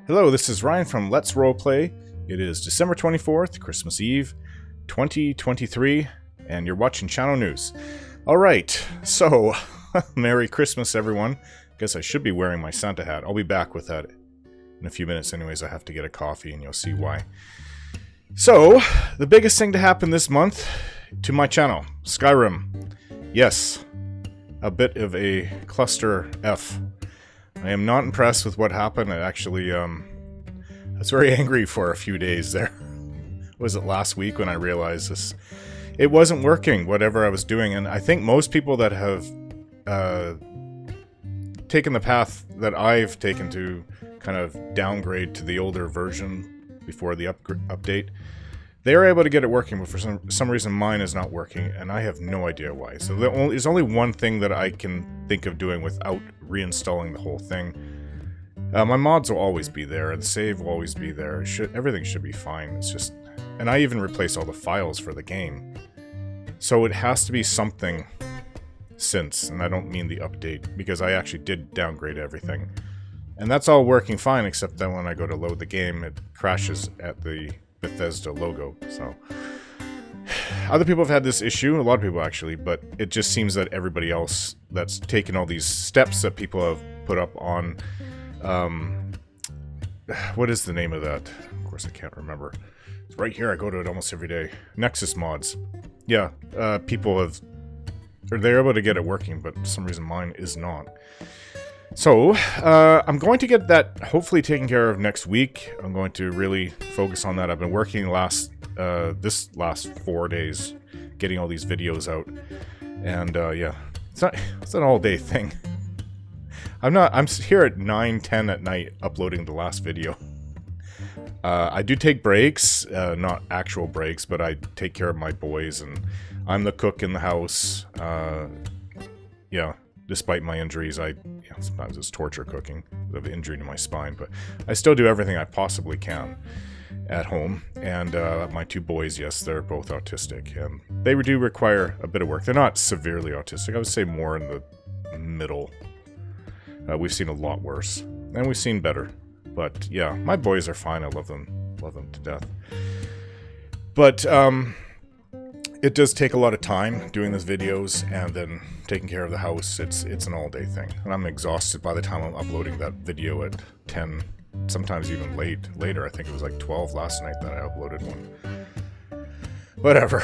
Hello, this is Ryan from Let's Roleplay. It is December 24th, Christmas Eve, 2023, and you're watching Channel News. Alright, so, Merry Christmas everyone. Guess I should be wearing my Santa hat. I'll be back with that in a few minutes anyways. I have to get a coffee and you'll see why. So, the biggest thing to happen this month to my channel, Skyrim. Yes, a bit of a cluster F. I am not impressed with what happened. I actually, I was very angry for a few days there. Was it last week when I realized this? It wasn't working, whatever I was doing, and I think most people that have taken the path that I've taken to kind of downgrade to the older version before the update, they are able to get it working, but for some reason mine is not working, and I have no idea why. So there's only one thing that I can think of doing without reinstalling the whole thing. My mods will always be there, and the save will always be there. Everything should be fine. It's just, and I even replaced all the files for the game. So it has to be something since, and I don't mean the update, because I actually did downgrade everything. And that's all working fine, except that when I go to load the game, it crashes at the Bethesda logo. So other people have had this issue, a lot of people actually, but it just seems that everybody else that's taken all these steps that people have put up on, what is the name of that? Of course I can't remember. It's right here, I go to it almost every day. Nexus mods. Yeah, people have, or they're able to get it working, but for some reason mine is not. So, I'm going to get that hopefully taken care of next week. I'm going to really focus on that. I've been working this last 4 days getting all these videos out. And, yeah, it's an all-day thing. I'm here at 9, 10 at night uploading the last video. I do take breaks, not actual breaks, but I take care of my boys, and I'm the cook in the house. Yeah. Despite my injuries, sometimes it's torture cooking. I have an injury to my spine, but I still do everything I possibly can at home. And my two boys, yes, they're both autistic, and they do require a bit of work. They're not severely autistic. I would say more in the middle. We've seen a lot worse, and we've seen better. But yeah, my boys are fine. I love them to death. But it does take a lot of time doing these videos and then taking care of the house. It's an all-day thing, and I'm exhausted by the time I'm uploading that video at 10, sometimes even later. I think it was like 12 last night that I uploaded one. Whatever.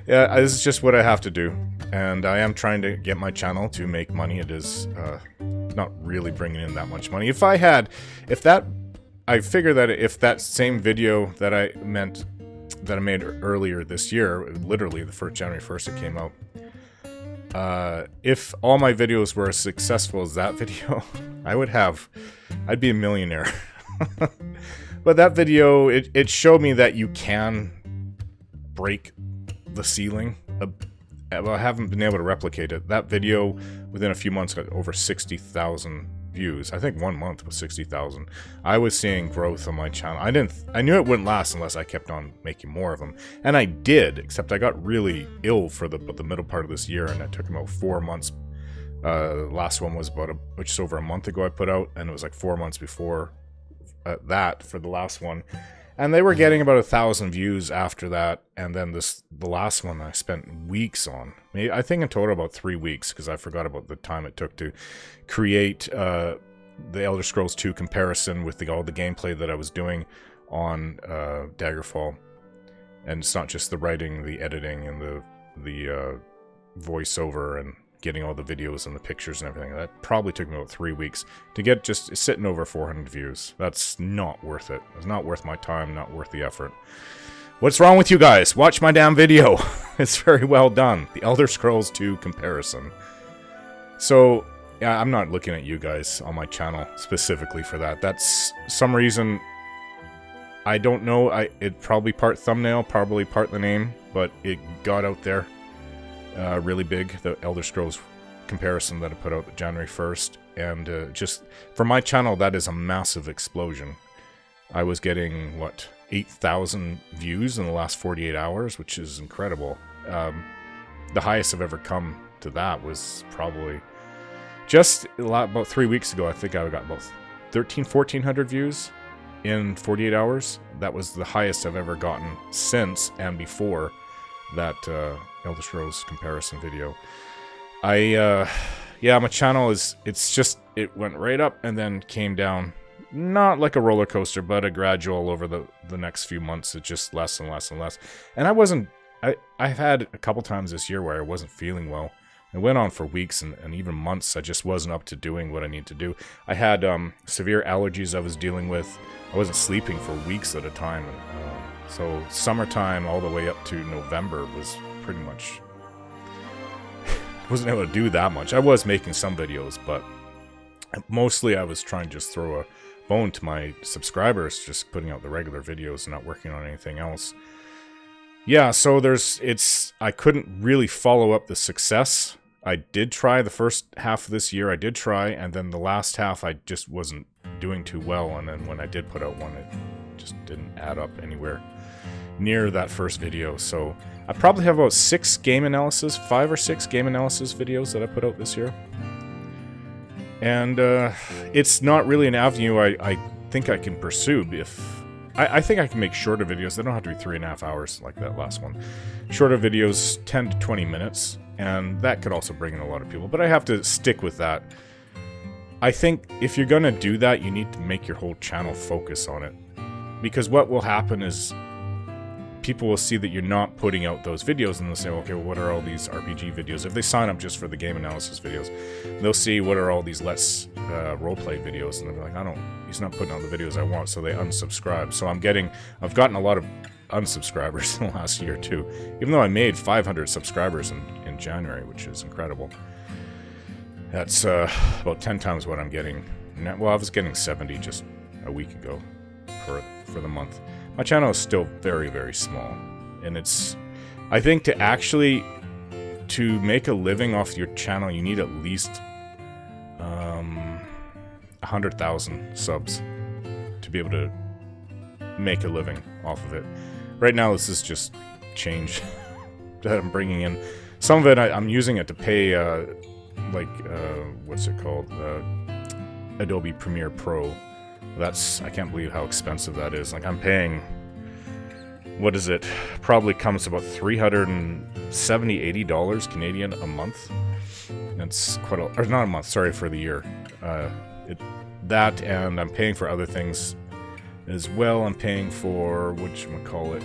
Yeah, this is just what I have to do, and I am trying to get my channel to make money. It is not really bringing in that much money. I figure that if that same video that I made earlier this year, literally the January 1st it came out, if all my videos were as successful as that video, I'd be a millionaire. But that video, it showed me that you can break the ceiling. I haven't been able to replicate it. That video, within a few months, got over 60,000 views. I think 1 month was 60,000. I was seeing growth on my channel. I knew it wouldn't last unless I kept on making more of them, and I did. Except I got really ill for the middle part of this year, and it took about 4 months. The last one was just over a month ago I put out, and it was like 4 months before that for the last one. And they were getting about 1,000 views after that, and then the last one I spent weeks on. I think in total about 3 weeks, because I forgot about the time it took to create the Elder Scrolls 2 comparison with all the gameplay that I was doing on Daggerfall. And it's not just the writing, the editing, and the voiceover, and getting all the videos and the pictures and everything. That probably took me about 3 weeks to get just sitting over 400 views. That's not worth it. It's not worth my time, not worth the effort. What's wrong with you guys? Watch my damn video. It's very well done. The Elder Scrolls 2 comparison. So, yeah, I'm not looking at you guys on my channel specifically for that. That's some reason, I don't know. It probably part thumbnail, probably part the name, but it got out there. Really big, the Elder Scrolls comparison that I put out January 1st, and just for my channel, that is a massive explosion. I was getting, 8,000 views in the last 48 hours, which is incredible. The highest I've ever come to that was probably just about 3 weeks ago. I think I got about 1,400 views in 48 hours. That was the highest I've ever gotten since and before that Elder Scrolls comparison video. Yeah, my channel it went right up and then came down. Not like a roller coaster, but a gradual over the next few months. It's just less and less and less. And I've had a couple times this year where I wasn't feeling well. It went on for weeks and even months. I just wasn't up to doing what I need to do. I had severe allergies I was dealing with. I wasn't sleeping for weeks at a time. So summertime all the way up to November was pretty much... wasn't able to do that much. I was making some videos, but mostly I was trying to just throw a bone to my subscribers, just putting out the regular videos and not working on anything else. Yeah, so I couldn't really follow up the success. I did try the first half of this year, and then the last half I just wasn't doing too well, and then when I did put out one, it just didn't add up anywhere near that first video. So I probably have about 5 or 6 game analysis videos that I put out this year. And it's not really an avenue I think I can pursue. I think I can make shorter videos. They don't have to be 3.5 hours like that last one. Shorter videos, 10 to 20 minutes, and that could also bring in a lot of people. But I have to stick with that. I think if you're going to do that, you need to make your whole channel focus on it. Because what will happen is people will see that you're not putting out those videos, and they'll say, okay, well, what are all these RPG videos? If they sign up just for the game analysis videos, they'll see what are all these Let's Roleplay videos, and they'll be like, he's not putting out the videos I want, so they unsubscribe. So I've gotten a lot of unsubscribers in the last year too, even though I made 500 subscribers in January, which is incredible. That's about 10 times what I'm getting now. Well, I was getting 70 just a week ago for the month. My channel is still very, very small, and I think to make a living off your channel, you need at least 100,000 subs to be able to make a living off of it. Right now, this is just change that I'm bringing in. Some of it, I'm using it to pay, what's it called? Adobe Premiere Pro. I can't believe how expensive that is. Like, I'm paying, what is it? Probably comes to about $370-$80 Canadian a month. That's quite or not a month, sorry, for the year. That, and I'm paying for other things as well. I'm paying for, whatchamacallit,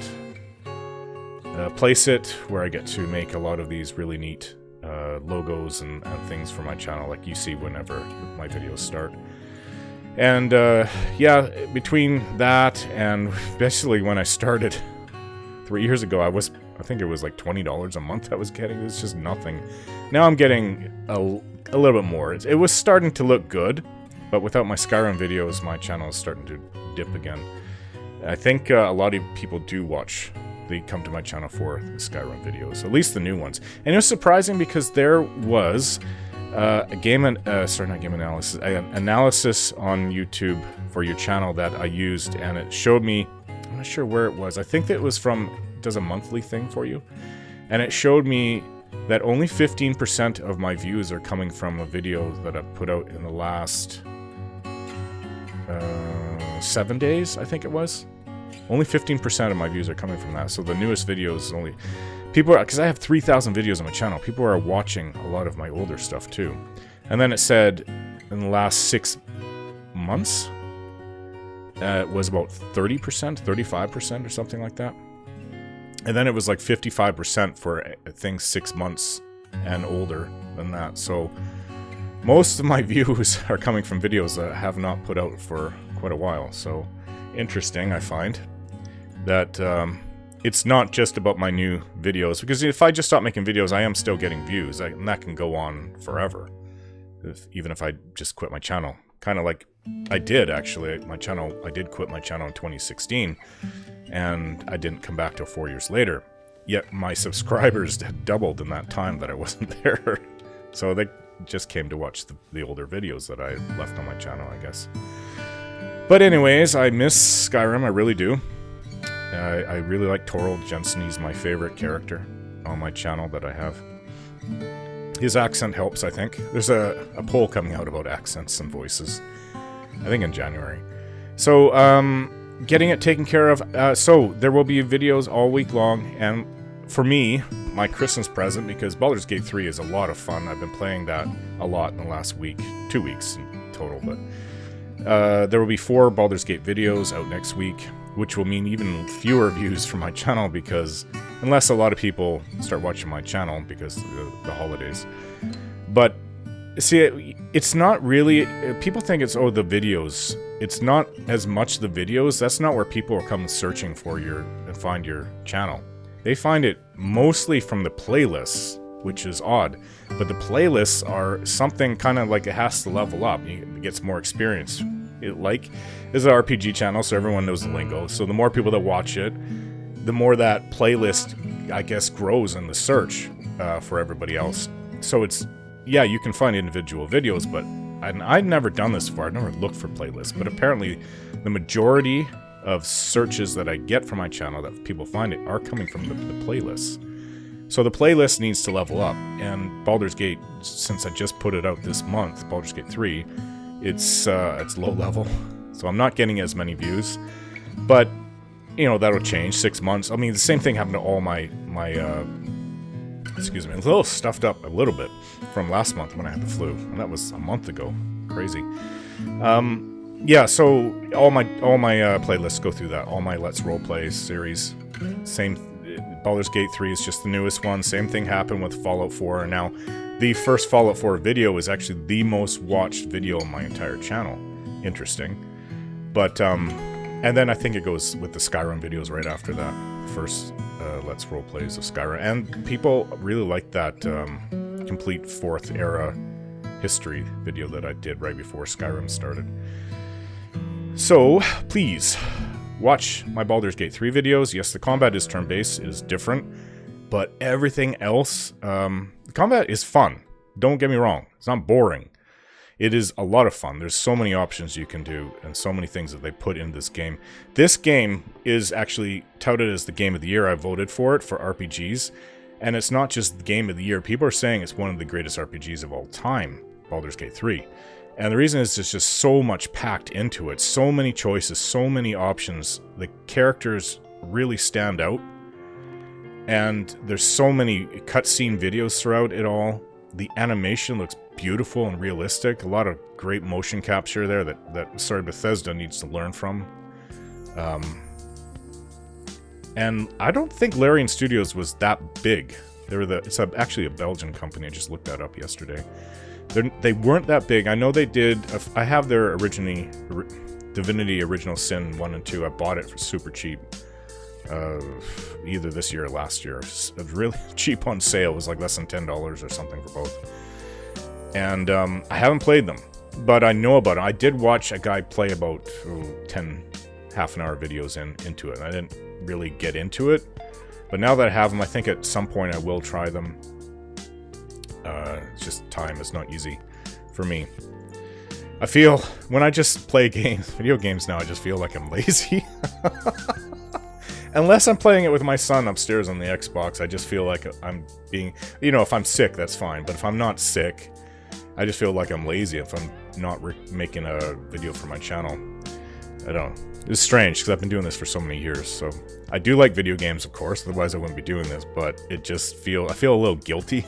Placeit, where I get to make a lot of these really neat logos and things for my channel, like you see whenever my videos start. And yeah, between that and basically when I started 3 years ago, I think it was like $20 a month I was getting. It was just nothing. Now I'm getting a little bit more. It was starting to look good, but without my Skyrim videos, my channel is starting to dip again. I think a lot of people do watch. They come to my channel for the Skyrim videos, at least the new ones. And it was surprising because there was analysis on YouTube for your channel that I used, and it showed me, I'm not sure where it was. I think that it was does a monthly thing for you. And it showed me that only 15% of my views are coming from a video that I put out in the last 7 days, I think it was. Only 15% of my views are coming from that. So the newest videos only... because I have 3,000 videos on my channel, people are watching a lot of my older stuff too. And then it said in the last 6 months, it was about 30%, 35% or something like that. And then it was like 55% for things 6 months and older than that. So most of my views are coming from videos that I have not put out for quite a while. So interesting, I find that it's not just about my new videos, because if I just stop making videos, I am still getting views, and that can go on forever, even if I just quit my channel. Kind of like I did, actually. I did quit my channel in 2016, and I didn't come back till 4 years later. Yet my subscribers had doubled in that time that I wasn't there. So they just came to watch the older videos that I left on my channel, I guess. But anyways, I miss Skyrim, I really do. I really like Torald Jensen. He's my favorite character on my channel that I have. His accent helps, I think. There's a poll coming out about accents and voices. I think in January. So, getting it taken care of. So, there will be videos all week long, and for me, my Christmas present, because Baldur's Gate 3 is a lot of fun. I've been playing that a lot in the last week, 2 weeks in total, but there will be 4 Baldur's Gate videos out next week, which will mean even fewer views from my channel, because unless a lot of people start watching my channel because of the holidays. But see, it's not really, people think it's, oh, the videos. It's not as much the videos. That's not where people are coming searching for and find your channel. They find it mostly from the playlists, which is odd. But the playlists are something kind of like it has to level up. It gets more experience. It's an RPG channel, so everyone knows the lingo. So the more people that watch it, the more that playlist, I guess, grows in the search for everybody else. So it's, yeah, you can find individual videos, but I've never done this before. I've never looked for playlists. But apparently, the majority of searches that I get from my channel that people find it are coming from the playlists. So the playlist needs to level up, and Baldur's Gate, since I just put it out this month, Baldur's Gate 3, it's low level, so I'm not getting as many views, but, you know, that'll change, 6 months. I mean, the same thing happened to all my excuse me, a little stuffed up a little bit from last month when I had the flu, and that was a month ago. Crazy. Yeah, so all my playlists go through that. All my Let's Roleplay series. Same, Baldur's Gate 3 is just the newest one. Same thing happened with Fallout 4. Now, the first Fallout 4 video is actually the most watched video on my entire channel. Interesting. But, and then I think it goes with the Skyrim videos right after that. First Let's Roleplays of Skyrim. And people really like that complete 4th era history video that I did right before Skyrim started. So, please, watch my Baldur's Gate 3 videos. Yes, the combat is turn-based, it is different, but everything else, the combat is fun. Don't get me wrong, it's not boring. It is a lot of fun. There's so many options you can do, and so many things that they put in this game. This game is actually touted as the game of the year. I voted for it for RPGs, and it's not just the game of the year. People are saying it's one of the greatest RPGs of all time, Baldur's Gate 3. And the reason is there's just so much packed into it. So many choices, so many options. The characters really stand out. And there's so many cutscene videos throughout it all. The animation looks beautiful and realistic. A lot of great motion capture there that Bethesda needs to learn from. And I don't think Larian Studios was that big. It's actually a Belgian company. I just looked that up yesterday. They weren't that big. I know they did. I have their Divinity Original Sin 1 and 2. I bought it for super cheap. Either this year or last year. It was really cheap on sale. It was like less than $10 or something for both. And I haven't played them, but I know about it. I did watch a guy play about 10 half-an-hour videos into it. I didn't really get into it, but now that I have them, I think at some point I will try them. It's just time is not easy for me. I feel when I just play video games now, I just feel like I'm lazy. Unless I'm playing it with my son upstairs on the Xbox, I just feel like I'm being, if I'm sick, that's fine. But if I'm not sick, I just feel like I'm lazy if I'm not making a video for my channel. I don't know. It's strange because I've been doing this for so many years. So I do like video games, of course. Otherwise, I wouldn't be doing this. But I feel a little guilty.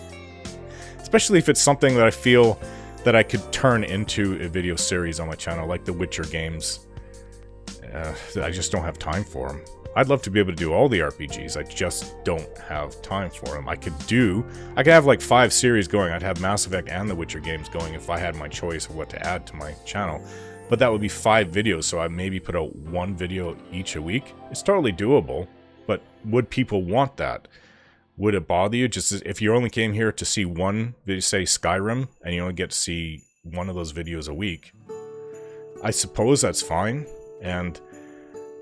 Especially if it's something that I feel that I could turn into a video series on my channel, like the Witcher games. I just don't have time for them. I'd love to be able to do all the RPGs. I just don't have time for them. I could have like 5 series going. I'd have Mass Effect and the Witcher games going if I had my choice of what to add to my channel. But that would be 5 videos, so I'd maybe put out 1 video each a week. It's totally doable, but would people want that? Would it bother you? Just if you only came here to see one, say Skyrim, and you only get to see 1 of those videos a week, I suppose that's fine. And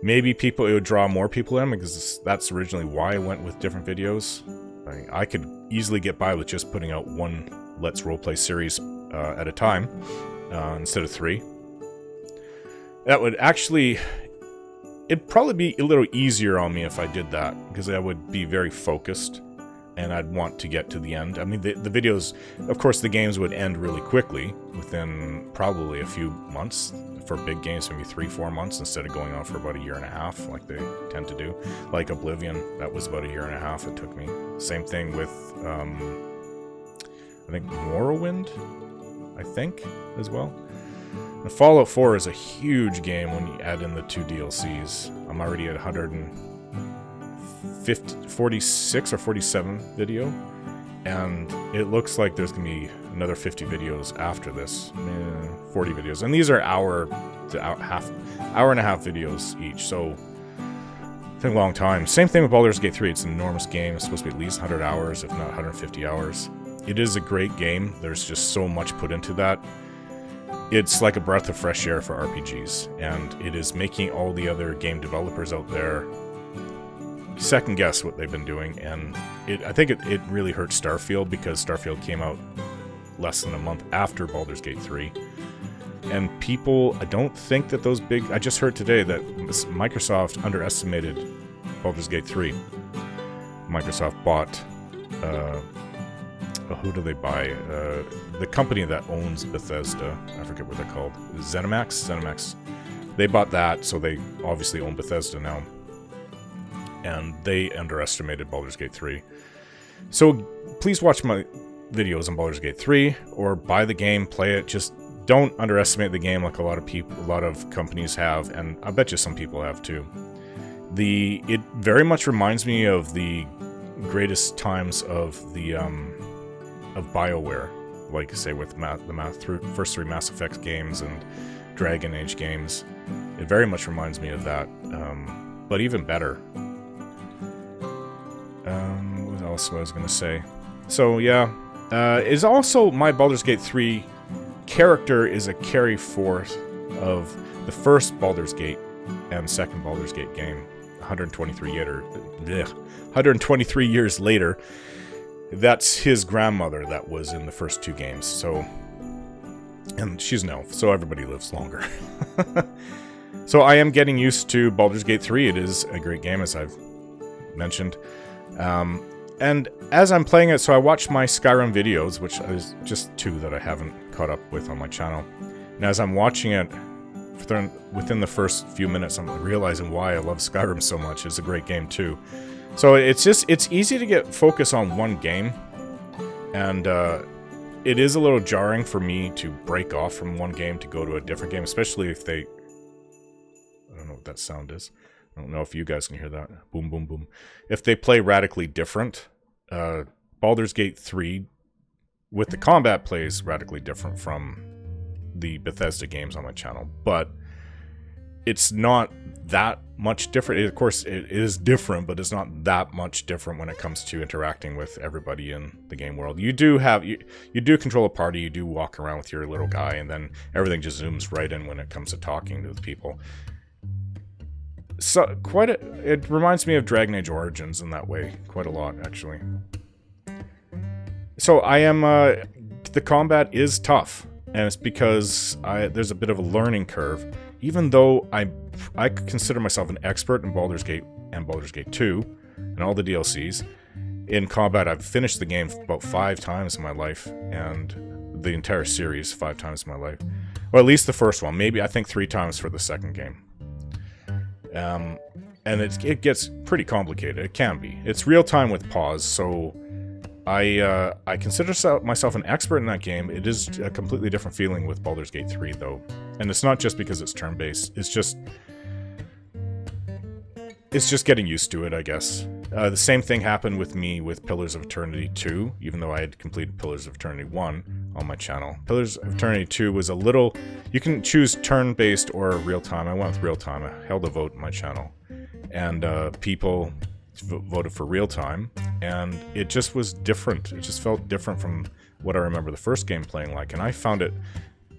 maybe it would draw more people in, because that's originally why I went with different videos. I could easily get by with just putting out 1 Let's Roleplay series at a time, instead of 3. That would actually... It'd probably be a little easier on me if I did that, because I would be very focused. and I'd want to get to the end. I mean, the videos, of course, the games would end really quickly, within probably a few months. For big games, maybe 3-4 months, instead of going on for about a year and a half, like they tend to do. Like Oblivion, that was about a year and a half it took me. Same thing with, I think Morrowind, as well. And Fallout 4 is a huge game when you add in the 2 DLCs. I'm already at 146 or 47 video, and it looks like there's going to be another 50 videos after this, 40 videos, and these are hour and a half videos each, so I think a long time. Same thing with Baldur's Gate 3. It's an enormous game. It's supposed to be at least 100 hours, if not 150 hours. It is a great game. There's just so much put into that. It's like a breath of fresh air for RPGs, and it is making all the other game developers out there second guess what they've been doing, and I think it really hurt Starfield, because Starfield came out less than a month after Baldur's Gate 3. And people, I don't think that those big... I just heard today that Microsoft underestimated Baldur's Gate 3. Microsoft bought... who do they buy? The company that owns Bethesda. I forget what they're called. ZeniMax? They bought that, so they obviously own Bethesda now. And they underestimated Baldur's Gate 3. So please watch my videos on Baldur's Gate 3, or buy the game, play it. Just don't underestimate the game like a lot of companies have, and I bet you some people have too. It very much reminds me of the greatest times of the of BioWare, like say with the first 3 Mass Effect games and Dragon Age games. It very much reminds me of that, but even better. What else was I going to say? So yeah, is also my Baldur's Gate 3 character is a carry forth of the first Baldur's Gate and second Baldur's Gate game, 123 years later. That's his grandmother that was in the first 2 games. So, and she's an elf, so everybody lives longer. So I am getting used to Baldur's Gate 3. It is a great game, as I've mentioned. And as I'm playing it, so I watch my Skyrim videos, which is just 2 that I haven't caught up with on my channel. And as I'm watching it, within the first few minutes, I'm realizing why I love Skyrim so much. It's a great game too. So it's easy to get focus on one game, and it is a little jarring for me to break off from one game to go to a different game, especially if they... I don't know what that sound is. I don't know if you guys can hear that. Boom, boom, boom. If they play radically different, Baldur's Gate 3, with the combat, plays radically different from the Bethesda games on my channel. But it's not that much different. Of course, it is different, but it's not that much different when it comes to interacting with everybody in the game world. You do control a party, you do walk around with your little guy, and then everything just zooms right in when it comes to talking to the people. So it reminds me of Dragon Age Origins in that way, quite a lot actually. So I am the combat is tough, and it's because there's a bit of a learning curve. Even though I consider myself an expert in Baldur's Gate and Baldur's Gate 2 and all the DLCs, in combat I've finished the game about 5 times in my life, and the entire series 5 times in my life. Well, at least the first one. Maybe I think 3 times for the second game. And it gets pretty complicated. It can be. It's real time with pause, so I consider myself an expert in that game. It is a completely different feeling with Baldur's Gate 3, though. And it's not just because it's turn-based. It's just getting used to it, I guess. The same thing happened with me with Pillars of Eternity 2, even though I had completed Pillars of Eternity 1 on my channel. Pillars of Eternity 2 was a little... You can choose turn-based or real-time. I went with real-time. I held a vote in my channel. And people voted for real-time, and it just was different. It just felt different from what I remember the first game playing like, and I found it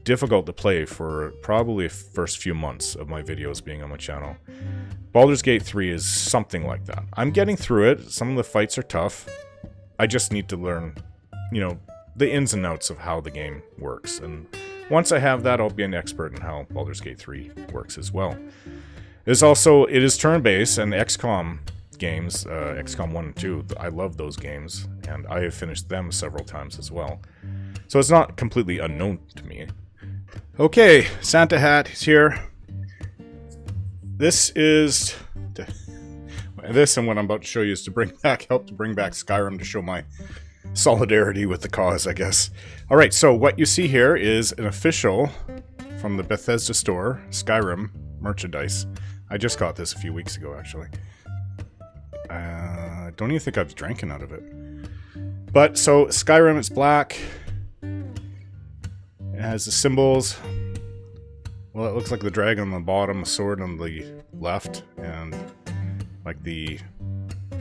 difficult to play for probably the first few months of my videos being on my channel. Baldur's Gate 3 is something like that. I'm getting through it. Some of the fights are tough. I just need to learn, the ins and outs of how the game works, and once I have that, I'll be an expert in how Baldur's Gate 3 works as well. It is turn-based, and XCOM games, XCOM 1 and 2. I love those games, and I have finished them several times as well. So it's not completely unknown to me. Okay, Santa Hat is here. This is... This and what I'm about to show you is to help to bring back Skyrim, to show my solidarity with the cause, I guess. Alright, so what you see here is an official from the Bethesda store, Skyrim merchandise. I just got this a few weeks ago, actually. I don't even think I've drank out of it. But, so, Skyrim, it's black. It has the symbols. Well, it looks like the dragon on the bottom, a sword on the left, and like the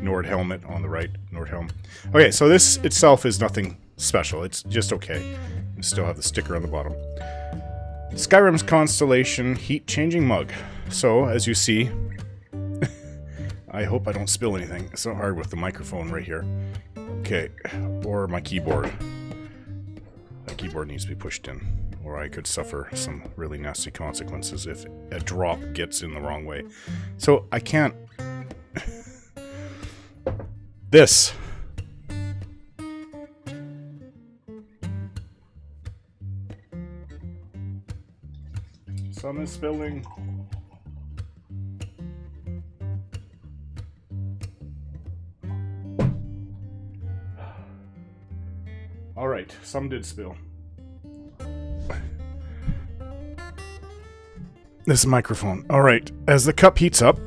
Nord helmet on the right. Nord helm. Okay, so this itself is nothing special. It's just okay. You still have the sticker on the bottom. Skyrim's Constellation heat-changing mug. So, as you see, I hope I don't spill anything. It's so hard with the microphone right here. Okay, or my keyboard. The keyboard needs to be pushed in, or I could suffer some really nasty consequences if a drop gets in the wrong way. So, I can't... This. Some is spilling. Alright, some did spill. This microphone. Alright, as the cup heats up,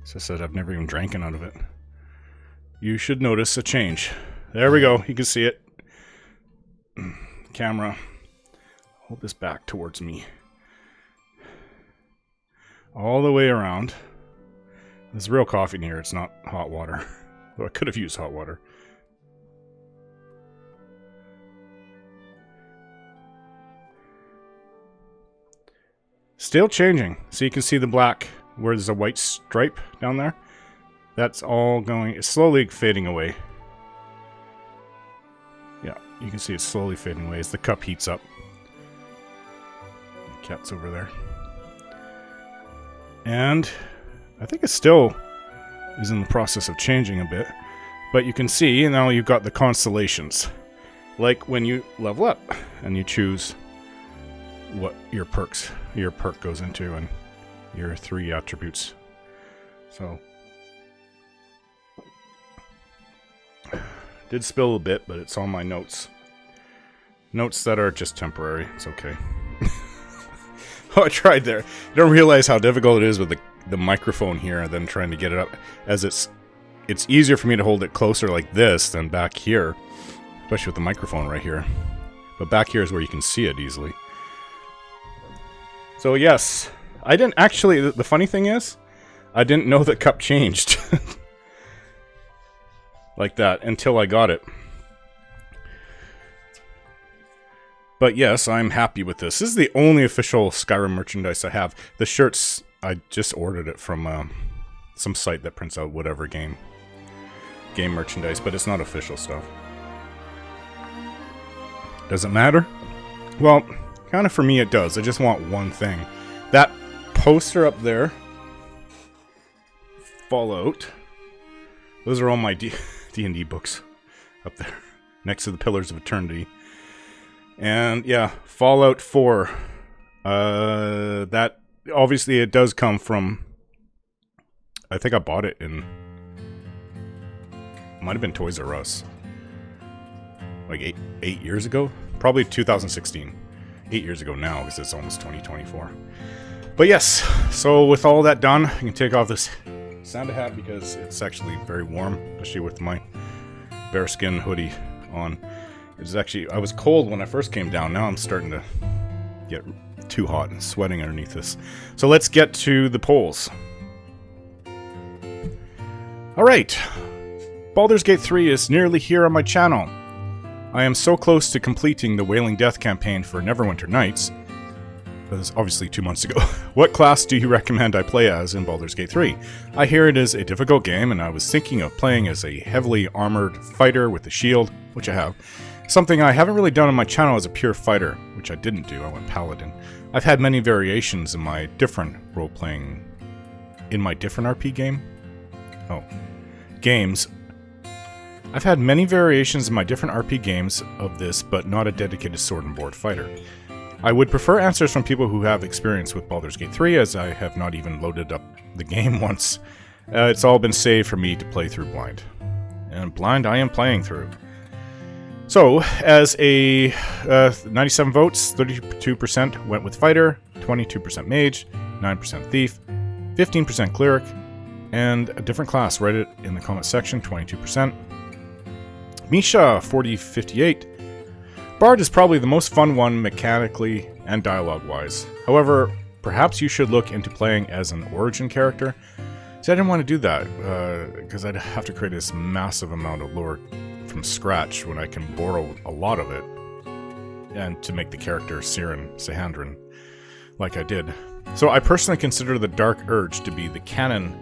as I said, I've never even drank out of it. You should notice a change. There we go. You can see it. Camera. Hold this back towards me. All the way around. There's real coffee in here. It's not hot water. Though I could have used hot water. Still changing. So you can see the black where there's a white stripe down there. That's all going... It's slowly fading away. Yeah, you can see it's slowly fading away as the cup heats up. The cat's over there. And I think it still is in the process of changing a bit. But you can see now you've got the constellations. Like when you level up and you choose what your perk goes into and your 3 attributes. So did spill a bit, but it's on my notes. Notes that are just temporary. It's okay. Oh, I tried there. You don't realize how difficult it is with the microphone here and then trying to get it up. As it's easier for me to hold it closer like this than back here. Especially with the microphone right here. But back here is where you can see it easily. So yes, I didn't actually... The funny thing is, I didn't know the cup changed. Like that until I got it. But yes, I'm happy with this. This is the only official Skyrim merchandise I have. The shirts, I just ordered it from some site that prints out whatever game merchandise, but it's not official stuff. Does it matter? Well, kind of for me it does. I just want one thing. That poster up there, Fallout, those are all my D&D books up there, next to the Pillars of Eternity. And yeah, Fallout 4, that, obviously it does come from, I think I bought it in, might have been Toys R Us, like eight years ago, probably 2016, 8 years ago now, because it's almost 2024. But yes, so with all that done, I can take off this Santa hat because it's actually very warm, especially with my bearskin hoodie on. It's actually, I was cold when I first came down. Now I'm starting to get too hot and sweating underneath this. So let's get to the polls. Alright, Baldur's Gate 3 is nearly here on my channel. I am so close to completing the Wailing Death campaign for Neverwinter Nights. That was obviously 2 months ago. What class do you recommend I play as in Baldur's Gate 3? I hear it is a difficult game, and I was thinking of playing as a heavily armored fighter with a shield, which I have. Something I haven't really done on my channel as a pure fighter, which which I didn't do. I went Paladin. I've had many variations in my different role-playing... In my different RP game? Oh. Games. I've had many variations in my different RP games of this, but not a dedicated sword and board fighter. I would prefer answers from people who have experience with Baldur's Gate 3, as I have not even loaded up the game once. It's all been saved for me to play through blind. And blind I am playing through. So, as a 97 votes, 32% went with fighter, 22% mage, 9% thief, 15% cleric, and a different class. Write it in the comment section, 22%. Misha, 4058. Bard is probably the most fun one mechanically and dialogue-wise. However, perhaps you should look into playing as an origin character. See, I didn't want to do that, because I'd have to create this massive amount of lore from scratch when I can borrow a lot of it, and to make the character Siren Sahandrin, like I did. So I personally consider the Dark Urge to be the canon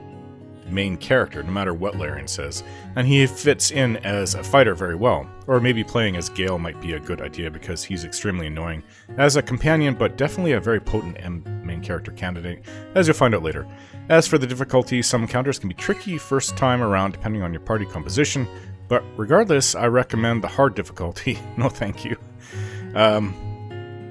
main character, no matter what Larian says, and he fits in as a fighter very well. Or maybe playing as Gale might be a good idea because he's extremely annoying as a companion, but definitely a very potent main character candidate, as you'll find out later. As for the difficulty, some encounters can be tricky first time around depending on your party composition, but regardless, I recommend the hard difficulty. No thank you.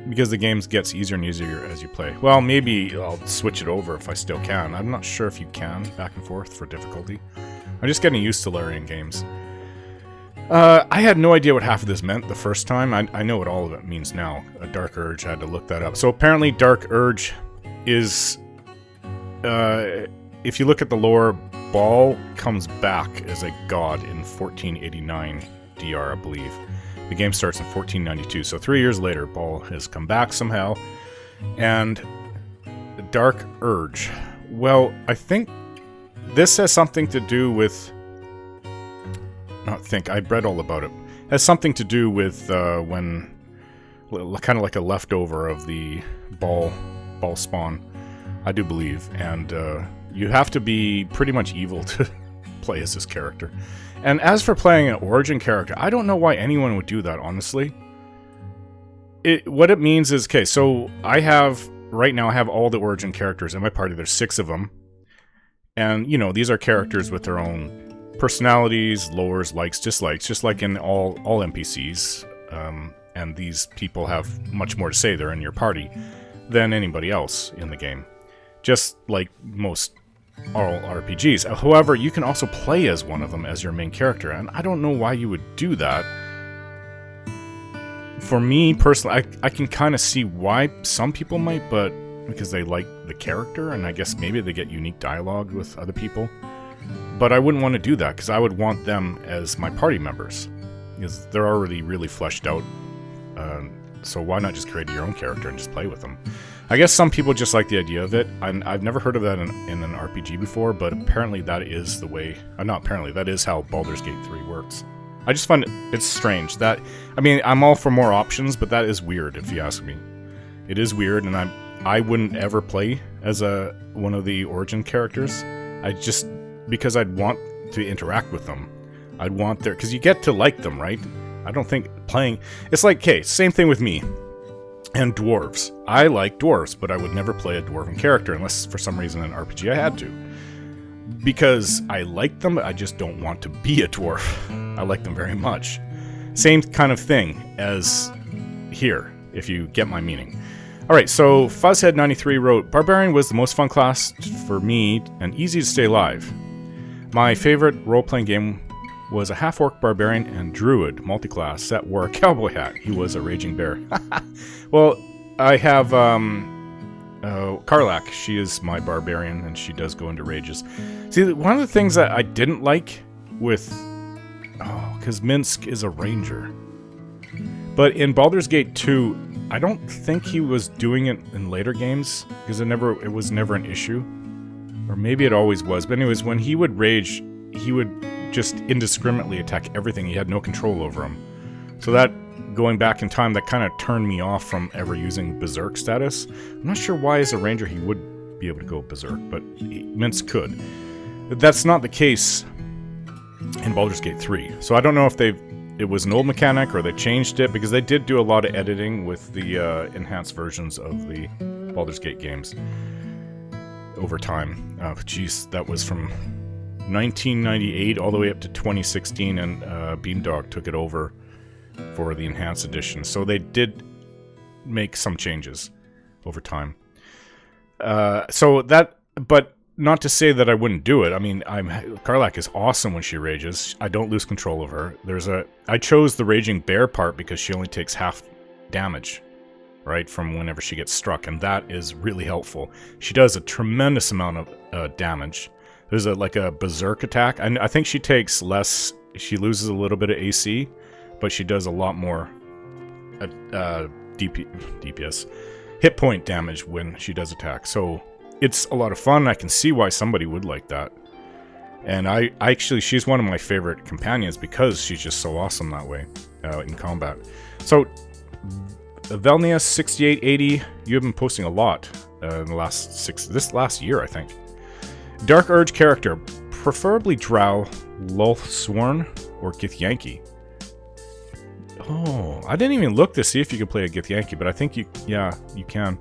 Because the game gets easier and easier as you play. Well, maybe I'll switch it over if I still can. I'm not sure if you can, back and forth for difficulty. I'm just getting used to Larian games. I had no idea what half of this meant the first time. I know what all of it means now. A Dark Urge, I had to look that up. So apparently Dark Urge is... if you look at the lore, Baal comes back as a god in 1489 DR, I believe. The game starts in 1492, so 3 years later, Baal has come back somehow. And the Dark Urge. Well, I think this has something to do with... I read all about it. It has something to do with when... kind of like a leftover of the Baal spawn, I do believe. And you have to be pretty much evil to play as this character. And as for playing an origin character, I don't know why anyone would do that, honestly. What it means is, okay, so right now I have all the origin characters in my party. There's 6 of them. And, you know, these are characters with their own personalities, lores, likes, dislikes, just like in all NPCs. And these people have much more to say, they're in your party, than anybody else in the game. Just like most all RPGs. However, you can also play as one of them as your main character, and I don't know why you would do that. For me, personally, I can kind of see why some people might, but because they like the character, and I guess maybe they get unique dialogue with other people. But I wouldn't want to do that, because I would want them as my party members, because they're already really fleshed out. So why not just create your own character and just play with them? I guess some people just like the idea of it. I've never heard of that in an RPG before, but apparently that is the way... not apparently, that is how Baldur's Gate 3 works. I just find it's strange. I mean, I'm all for more options, but that is weird, if you ask me. It is weird, and I wouldn't ever play as one of the origin characters. Because I'd want to interact with them. I'd want because you get to like them, right? I don't think playing... It's like, okay, same thing with me. And dwarves. I like dwarves, but I would never play a dwarven character unless for some reason in an RPG I had to. Because I like them, I just don't want to be a dwarf. I like them very much. Same kind of thing as here, if you get my meaning. Alright, so Fuzzhead93 wrote, Barbarian was the most fun class for me and easy to stay alive. My favorite role-playing game was a half-orc barbarian and druid multiclass that wore a cowboy hat. He was a raging bear. Well, I have Karlak. She is my barbarian, and she does go into rages. See, one of the things that I didn't like with... because Minsk is a ranger. But in Baldur's Gate 2, I don't think he was doing it in later games, because it was never an issue. Or maybe it always was. But anyways, when he would rage, he would just indiscriminately attack everything. He had no control over him. So that, going back in time, that kind of turned me off from ever using Berserk status. I'm not sure why as a ranger he would be able to go Berserk, but Minsk could. But that's not the case in Baldur's Gate 3. So I don't know if it was an old mechanic or they changed it, because they did do a lot of editing with the enhanced versions of the Baldur's Gate games over time. Geez, that was from 1998 all the way up to 2016, and Beamdog took it over for the enhanced edition. So they did make some changes over time. But not to say that I wouldn't do it. I mean, Karlach is awesome when she rages. I don't lose control of her. I chose the Raging Bear part because she only takes half damage, right, from whenever she gets struck, and that is really helpful. She does a tremendous amount of damage. There's like a berserk attack. I think she takes less. She loses a little bit of AC, but she does a lot more DPS, hit point damage when she does attack. So it's a lot of fun. I can see why somebody would like that. And I actually, she's one of my favorite companions because she's just so awesome that way in combat. So Velnia6880, you have been posting a lot in the this last year, I think. Dark Urge character, preferably Drow, Lulthsworn, or Githyanki. Oh, I didn't even look to see if you could play a Githyanki, but I think you can.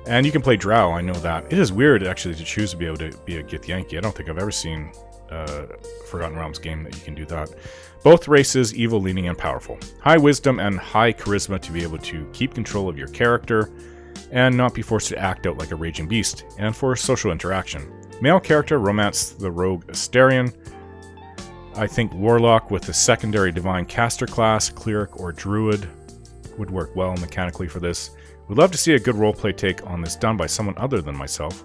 And you can play Drow, I know that. It is weird, actually, to choose to be able to be a Githyanki. I don't think I've ever seen a Forgotten Realms game that you can do that. Both races, evil-leaning and powerful. High wisdom and high charisma to be able to keep control of your character and not be forced to act out like a raging beast, and for social interaction. Male character, romance the rogue Asterion. I think Warlock with a secondary divine caster class, cleric or druid would work well mechanically for this. Would love to see a good roleplay take on this done by someone other than myself.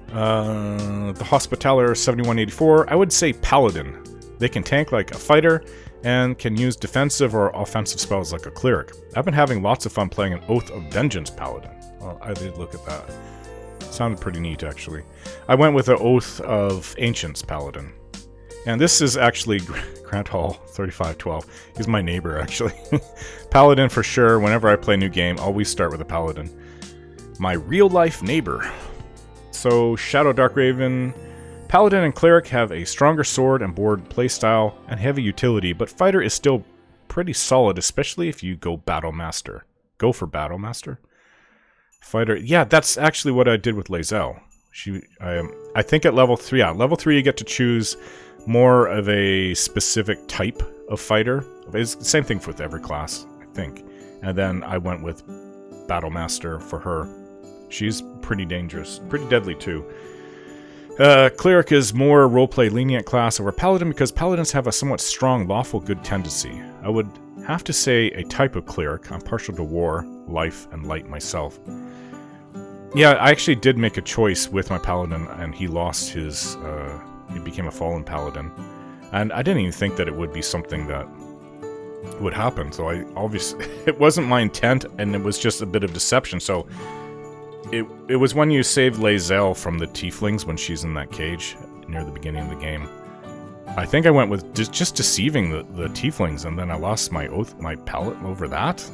The Hospitaller 7184, I would say Paladin. They can tank like a fighter and can use defensive or offensive spells like a cleric. I've been having lots of fun playing an Oath of Vengeance Paladin. Well, I did look at that. Sounded pretty neat, actually. I went with an Oath of Ancients Paladin. And this is actually Grant Hall 3512. He's my neighbor, actually. Paladin for sure. Whenever I play a new game, always start with a Paladin. My real-life neighbor. So, Shadow Darkraven. Paladin and Cleric have a stronger sword and board playstyle and heavy utility, but Fighter is still pretty solid, especially if you go Battle Master. Go for Battle Master? Fighter, yeah, that's actually what I did with Lae'zel. I think at level 3, level 3 you get to choose more of a specific type of fighter. It's the same thing with every class, I think. And then I went with Battle Master for her. She's pretty dangerous, pretty deadly too. Cleric is more roleplay lenient class over Paladin because Paladins have a somewhat strong lawful good tendency. I would have to say a type of Cleric. I'm partial to war, life, and light myself. Yeah, I actually did make a choice with my Paladin, and he lost his... he became a fallen Paladin. And I didn't even think that it would be something that would happen, so I obviously... it wasn't my intent, and it was just a bit of deception, so... It was when you saved Lae'zel from the Tieflings when she's in that cage near the beginning of the game. I think I went with just deceiving the Tieflings, and then I lost my palette over that.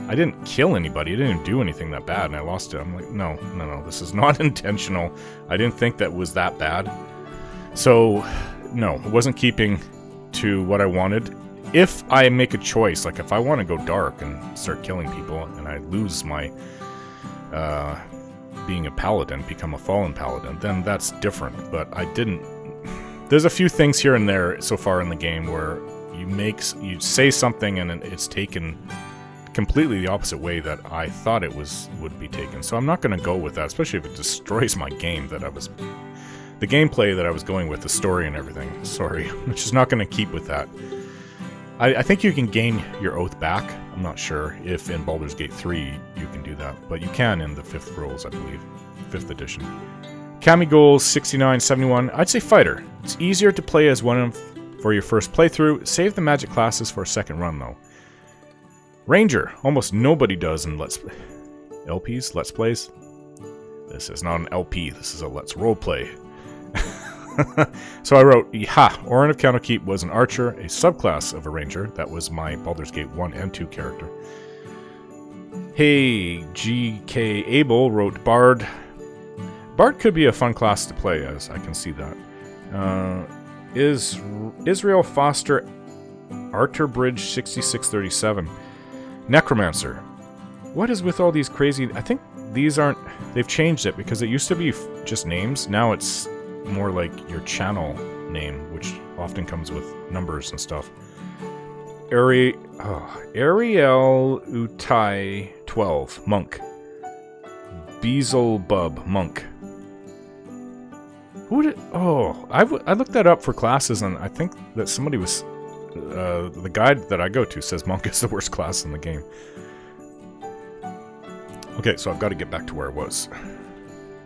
I didn't kill anybody, I didn't do anything that bad, and I lost it. I'm like, no, this is not intentional. I didn't think that was that bad. So, no, it wasn't keeping to what I wanted. If I make a choice, like if I want to go dark and start killing people, and I lose my... being a paladin, become a fallen paladin, then that's different. But I didn't... There's a few things here and there so far in the game where you say something and it's taken completely the opposite way that I thought it would be taken. So I'm not going to go with that, especially if it destroys my game the gameplay that I was going with, the story and everything. Sorry, I'm just not going to keep with that. I think you can gain your oath back. I'm not sure if in Baldur's Gate 3 you can do that, but you can in the 5th Rules, I believe. 5th edition. Camigol 6971. I'd say Fighter. It's easier to play as one for your first playthrough. Save the magic classes for a second run, though. Ranger. Almost nobody does in Let's Plays. This is not an LP. This is a Let's Roleplay. So I wrote, Orin of Candlekeep was an archer, a subclass of a ranger. That was my Baldur's Gate 1 and 2 character. Hey, G.K. Abel wrote Bard. Bard could be a fun class to play as, I can see that. Israel Foster Arter Bridge 6637. Necromancer. What is with all these crazy... I think these aren't... They've changed it because it used to be just names. Now it's more like your channel name, which often comes with numbers and stuff. Ariel Utai 12. Monk. Beelzebub. Monk. Who did... Oh, I looked that up for classes, and I think that somebody was... the guide that I go to says Monk is the worst class in the game. Okay, so I've got to get back to where I was.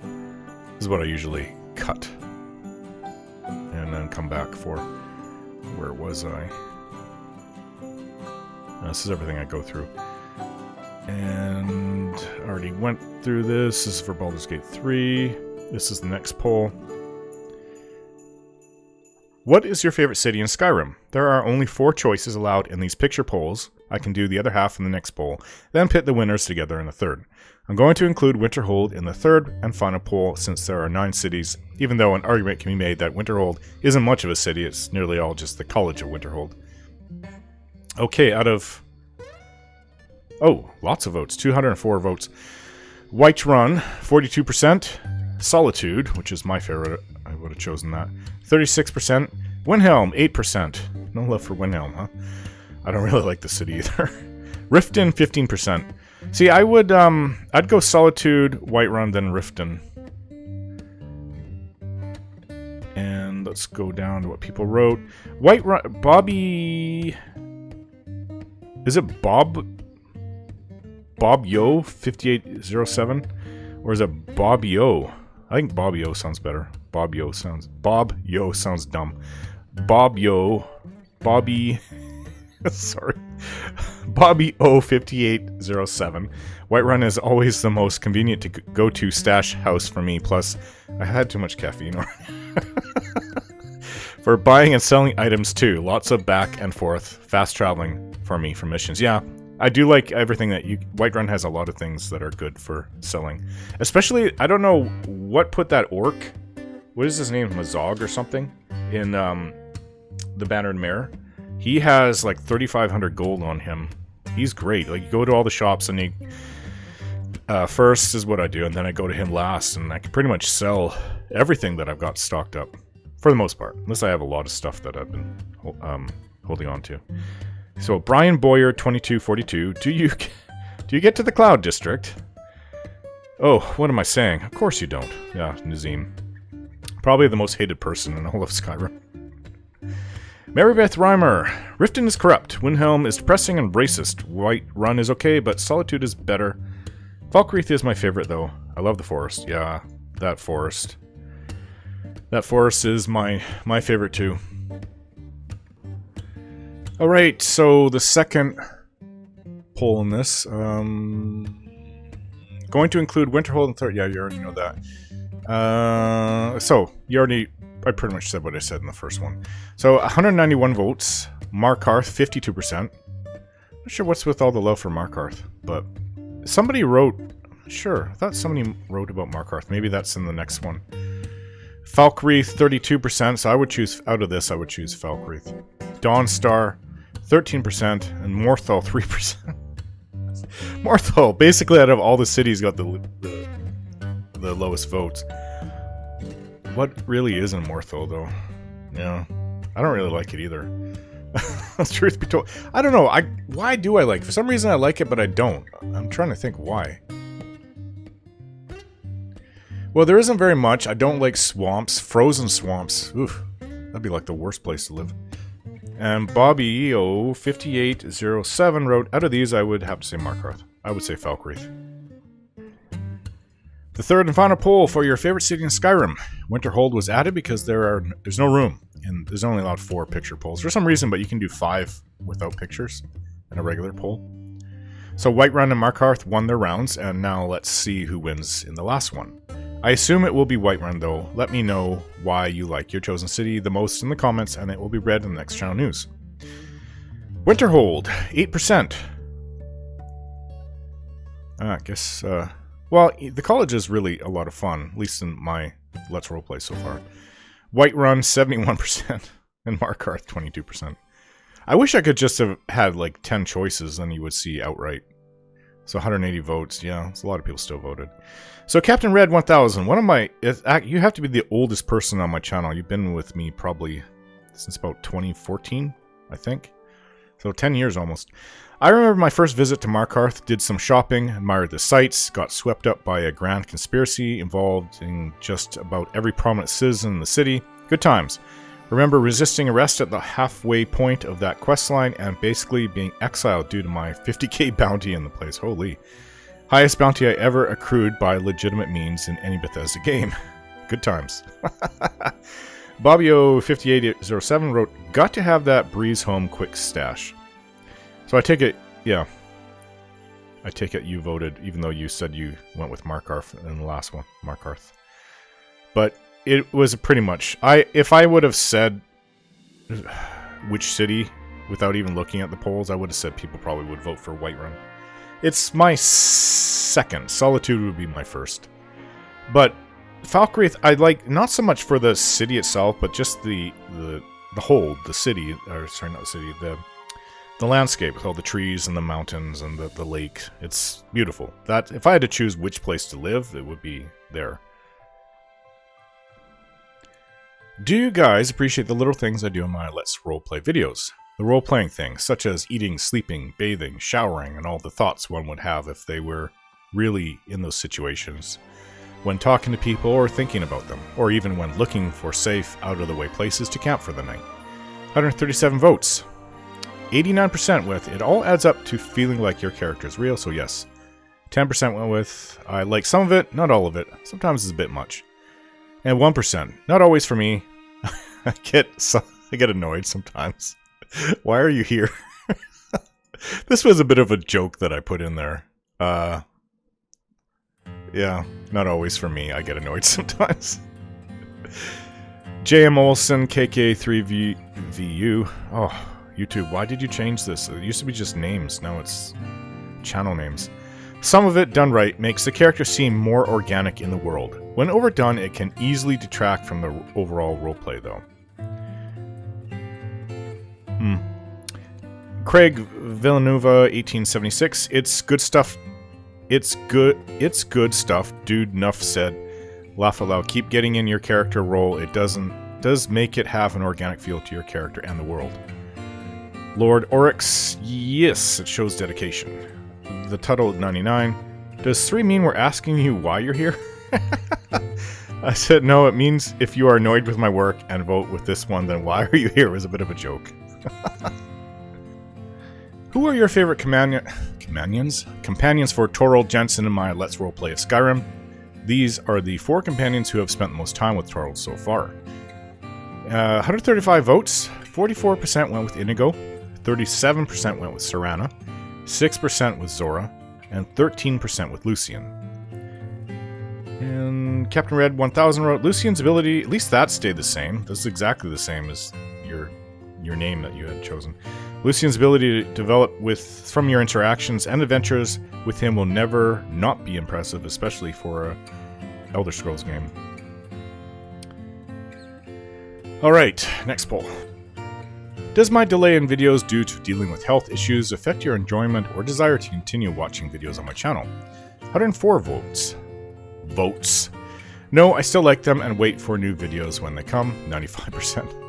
This is what I usually cut. And then come back for... Where was I? This is everything I go through. And I already went through this. This is for Baldur's Gate 3. This is the next poll. What is your favorite city in Skyrim? There are only 4 choices allowed in these picture polls. I can do the other half in the next poll, then pit the winners together in the third. I'm going to include Winterhold in the third and final poll since there are 9 cities, even though an argument can be made that Winterhold isn't much of a city, it's nearly all just the College of Winterhold. Okay, out of... Oh, lots of votes. 204 votes. Whiterun, 42%. Solitude, which is my favorite. I would have chosen that. 36%. Windhelm, 8%. No love for Windhelm, huh? I don't really like the city either. Riften, 15%. See, I would, I'd go Solitude, Whiterun, then Riften. And let's go down to what people wrote. Whiterun, Bobby... Is it Bob Yo 5807, or is it Bob Yo? I think Bob Yo sounds better. Bob Yo sounds dumb. Bob Yo, Bobby, sorry, Bobby O 5807. Whiterun is always the most convenient to go to stash house for me. Plus, I had too much caffeine already. For buying and selling items too. Lots of back and forth, fast traveling for me for missions. Yeah, I do like everything that you... Whiterun has a lot of things that are good for selling. Especially, I don't know what put that orc... What is his name? Mazog or something? In the Bannered Mare. He has like 3,500 gold on him. He's great. Like, you go to all the shops and he... first is what I do, and then I go to him last, and I can pretty much sell everything that I've got stocked up. For the most part. Unless I have a lot of stuff that I've been holding on to. So, Brian Boyer, 2242. Do you get to the Cloud District? Oh, what am I saying? Of course you don't. Yeah, Nazim. Probably the most hated person in all of Skyrim. Marybeth Reimer. Riften is corrupt. Windhelm is depressing and racist. Whiterun is okay, but Solitude is better. Falkreath is my favorite, though. I love the forest. Yeah, that forest. That forest is my favorite too. Alright, so the second poll in this. Going to include Winterhold and third. Yeah, you already know that. I pretty much said what I said in the first one. So 191 votes. Markarth, 52%. Not sure what's with all the love for Markarth, but somebody wrote... Sure, I thought somebody wrote about Markarth. Maybe that's in the next one. Falkreath, 32%, so I would choose, out of this, I would choose Falkreath. Dawnstar, 13%, and Morthal, 3%. Morthal, basically out of all the cities, got the lowest votes. What really is in Morthal, though? Yeah, I don't really like it either. Truth be told, I don't know, why do I like it? For some reason I like it, but I don't. I'm trying to think why. Well, there isn't very much. I don't like swamps. Frozen swamps. Oof. That'd be like the worst place to live. And Bobby EO 5807 wrote, out of these, I would have to say Markarth. I would say Falkreath. The third and final poll for your favorite city in Skyrim. Winterhold was added because there's no room. And there's only allowed 4 picture polls. For some reason, but you can do 5 without pictures in a regular poll. So Whiterun and Markarth won their rounds, and now let's see who wins in the last one. I assume it will be Whiterun, though. Let me know why you like your chosen city the most in the comments, and it will be read in the next channel news. Winterhold, 8%. I guess, well, the college is really a lot of fun, at least in my Let's Roleplay so far. Whiterun, 71%, and Markarth, 22%. I wish I could just have had like 10 choices, then you would see outright. So 180 votes. Yeah, it's a lot of people still voted. So Captain Red 1000, one of my... You have to be the oldest person on my channel. You've been with me probably since about 2014, I think. So 10 years almost. I remember my first visit to Markarth, did some shopping, admired the sights, got swept up by a grand conspiracy involving just about every prominent citizen in the city. Good times. Remember resisting arrest at the halfway point of that questline and basically being exiled due to my 50k bounty in the place. Holy. Highest bounty I ever accrued by legitimate means in any Bethesda game. Good times. Bobbio5807 wrote, got to have that breeze home quick stash. So I take it, yeah. I take it you voted, even though you said you went with Markarth in the last one, Markarth. But it was pretty much, if I would have said which city without even looking at the polls, I would have said people probably would vote for Whiterun. It's my second. Solitude would be my first. But Falkreath, I like not so much for the city itself, but just the whole, the city, or sorry, not the city, the landscape with all the trees and the mountains and the lake. It's beautiful. That if I had to choose which place to live, it would be there. Do you guys appreciate the little things I do in my Let's Roleplay videos? The role-playing things, such as eating, sleeping, bathing, showering, and all the thoughts one would have if they were really in those situations, when talking to people or thinking about them, or even when looking for safe, out-of-the-way places to camp for the night. 137 votes. 89% with, it all adds up to feeling like your character is real, so yes. 10% went with, I like some of it, not all of it. Sometimes it's a bit much. And 1%, not always for me. I get annoyed sometimes. Why are you here? This was a bit of a joke that I put in there. Yeah, not always for me. I get annoyed sometimes. JM Olsen, KK3VU. Oh, YouTube, why did you change this? It used to be just names. Now it's channel names. Some of it, done right, makes the character seem more organic in the world. When overdone, it can easily detract from the overall roleplay, though. Craig Villanueva, 1876. It's good stuff. It's good stuff. Dude, Nuff said. Laugh aloud. Keep getting in your character role. It does make it have an organic feel to your character and the world. Lord Oryx. Yes, it shows dedication. The Tuttle 99. Does 3 mean we're asking you why you're here? I said no, it means if you are annoyed with my work and vote with this one, then why are you here? It was a bit of a joke. Who are your favorite companions for Torald Jensen and my Let's Roleplay of Skyrim? These are the 4 companions who have spent the most time with Torald so far. 135 votes, 44% went with Inigo, 37% went with Serana, 6% with Zora, and 13% with Lucian. And Captain Red 1000 wrote, Lucian's ability, at least that stayed the same. This is exactly the same as your name that you had chosen. Lucian's ability to develop from your interactions and adventures with him will never not be impressive, especially for a Elder Scrolls game. Alright, next poll. Does my delay in videos due to dealing with health issues affect your enjoyment or desire to continue watching videos on my channel? 104 votes. Votes. No, I still like them and wait for new videos when they come. 95%.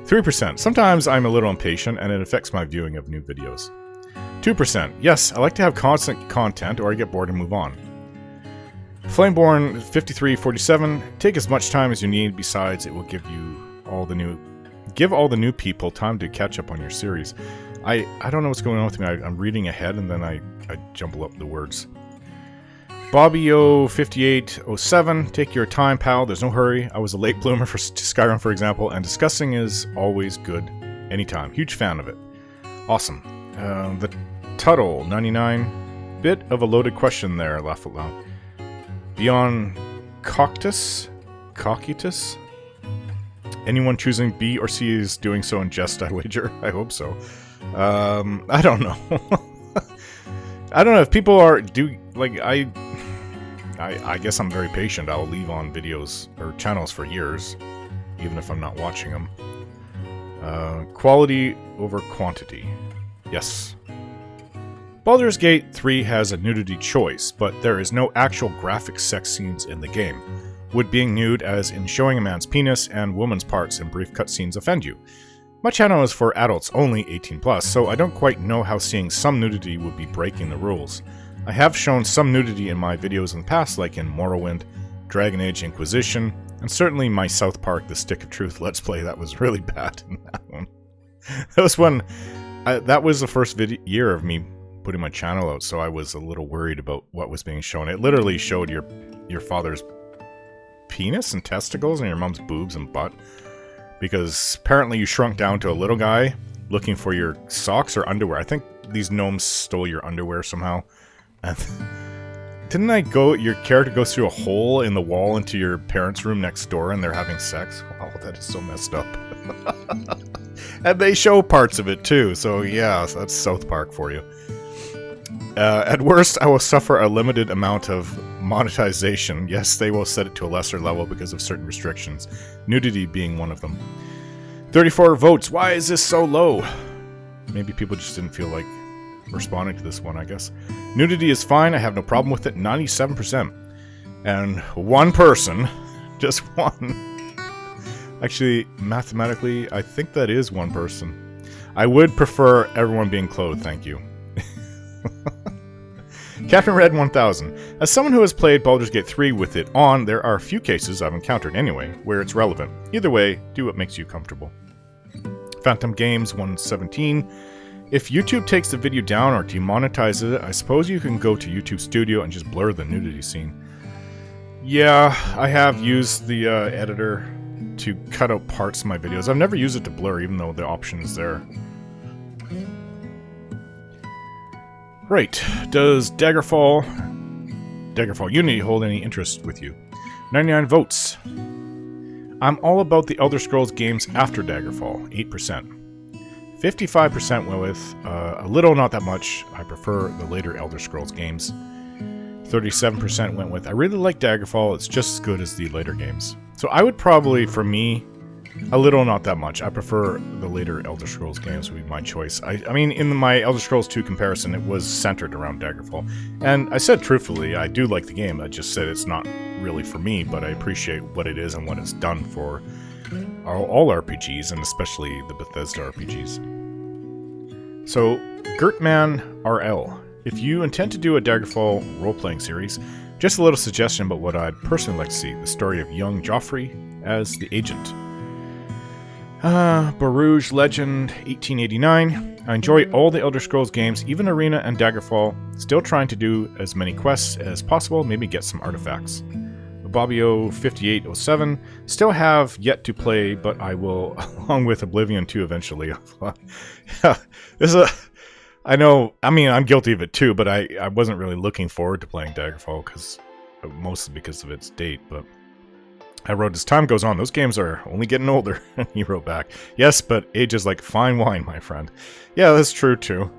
3%. Sometimes I'm a little impatient and it affects my viewing of new videos. 2%. Yes, I like to have constant content or I get bored and move on. Flameborn 5347. Take as much time as you need. Besides, it will give all the new people time to catch up on your series. I don't know what's going on with me. I'm reading ahead and then I jumble up the words. Bobbio5807, take your time, pal. There's no hurry. I was a late bloomer to Skyrim, for example, and discussing is always good anytime. Huge fan of it. Awesome. The Tuttle 99. Bit of a loaded question there, laugh out loud. Beyond Coctus? Anyone choosing B or C is doing so in jest, I wager. I hope so. I don't know. I don't know if people I guess I'm very patient. I'll leave on videos or channels for years, even if I'm not watching them. Quality over quantity. Yes. Baldur's Gate 3 has a nudity choice, but there is no actual graphic sex scenes in the game. Would being nude, as in showing a man's penis and woman's parts in brief cutscenes, offend you? My channel is for adults only, 18+, so I don't quite know how seeing some nudity would be breaking the rules. I have shown some nudity in my videos in the past, like in Morrowind, Dragon Age Inquisition, and certainly my South Park The Stick of Truth Let's Play. That was really bad in that one. That was the first year of me putting my channel out, so I was a little worried about what was being shown. It literally showed your father's penis and testicles and your mom's boobs and butt, because apparently you shrunk down to a little guy looking for your socks or underwear. I think these gnomes stole your underwear somehow. And didn't your character goes through a hole in the wall into your parents' room next door and they're having sex? Wow, that is so messed up. And they show parts of it too, so yeah, that's South Park for you. At worst, I will suffer a limited amount of monetization. Yes, they will set it to a lesser level because of certain restrictions, nudity being one of them. 34 votes. Why is this so low? Maybe people just didn't feel like responding to this one, I guess. Nudity is fine. I have no problem with it. 97%. And one person, just one. Actually, mathematically, I think that is one person. I would prefer everyone being clothed, thank you. Captain Red 1000. As someone who has played Baldur's Gate 3 with it on, there are a few cases I've encountered anyway, where it's relevant. Either way, do what makes you comfortable. Phantom Games 117. If YouTube takes the video down or demonetizes it, I suppose you can go to YouTube Studio and just blur the nudity scene. Yeah, I have used the editor to cut out parts of my videos. I've never used it to blur, even though the option is there. Right, does Daggerfall Unity hold any interest with you? 99 votes. I'm all about the Elder Scrolls games after Daggerfall, 8%. 55% went with a little, not that much. I prefer the later Elder Scrolls games. 37% went with I really like Daggerfall, it's just as good as the later games. So I would probably, for me, a little, not that much. I prefer the later Elder Scrolls games would be my choice. I mean, in my Elder Scrolls 2 comparison, it was centered around Daggerfall. And I said truthfully, I do like the game. I just said it's not really for me, but I appreciate what it is and what it's done for all RPGs, and especially the Bethesda RPGs. So, Gertman RL. If you intend to do a Daggerfall role-playing series, just a little suggestion about what I'd personally like to see. The story of young Joffrey as the agent. Barouge Legend 1889. I enjoy all the Elder Scrolls games, even Arena and Daggerfall. Still trying to do as many quests as possible, maybe get some artifacts. Bobbio 5807. Still have yet to play, but I will, along with Oblivion 2 eventually. Yeah, I know, I mean, I'm guilty of it too, but I wasn't really looking forward to playing Daggerfall, mostly because of its date, but I wrote, as time goes on, those games are only getting older. He wrote back, yes, but age is like fine wine, my friend. Yeah, that's true too.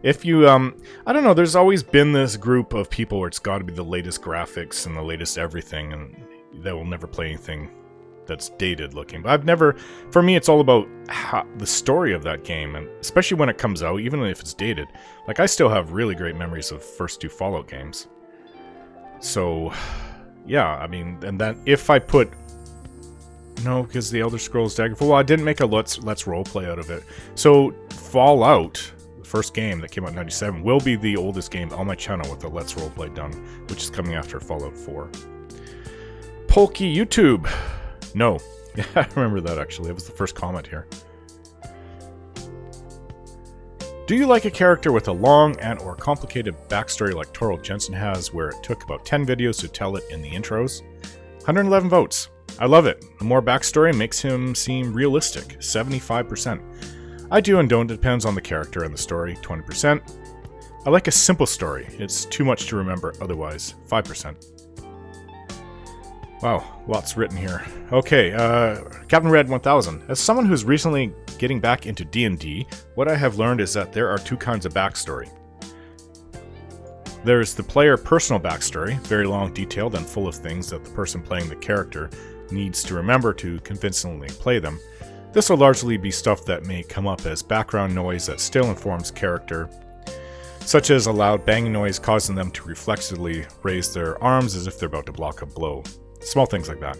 If you, I don't know, there's always been this group of people where it's got to be the latest graphics and the latest everything, and they will never play anything that's dated looking. But for me, it's all about the story of that game, and especially when it comes out, even if it's dated. Like, I still have really great memories of first 2 Fallout games. So, yeah, I mean, and that if I put... No, because the Elder Scrolls Daggerfall... Well, I didn't make a Let's Roleplay out of it. So, Fallout, the first game that came out in 97, will be the oldest game on my channel with the Let's Roleplay done, which is coming after Fallout 4. Polky YouTube. No. Yeah, I remember that, actually. It was the first comment here. Do you like a character with a long and or complicated backstory like Toril Jensen has, where it took about 10 videos to tell it in the intros? 111 votes. I love it. The more backstory makes him seem realistic. 75%. I do and don't. It depends on the character and the story. 20%. I like a simple story. It's too much to remember otherwise. 5%. Wow, lots written here. Okay, Captain Red 1000. As someone who's recently getting back into D&D, what I have learned is that there are 2 kinds of backstory. There's the player personal backstory, very long, detailed, and full of things that the person playing the character needs to remember to convincingly play them. This will largely be stuff that may come up as background noise that still informs character, such as a loud banging noise causing them to reflexively raise their arms as if they're about to block a blow. Small things like that.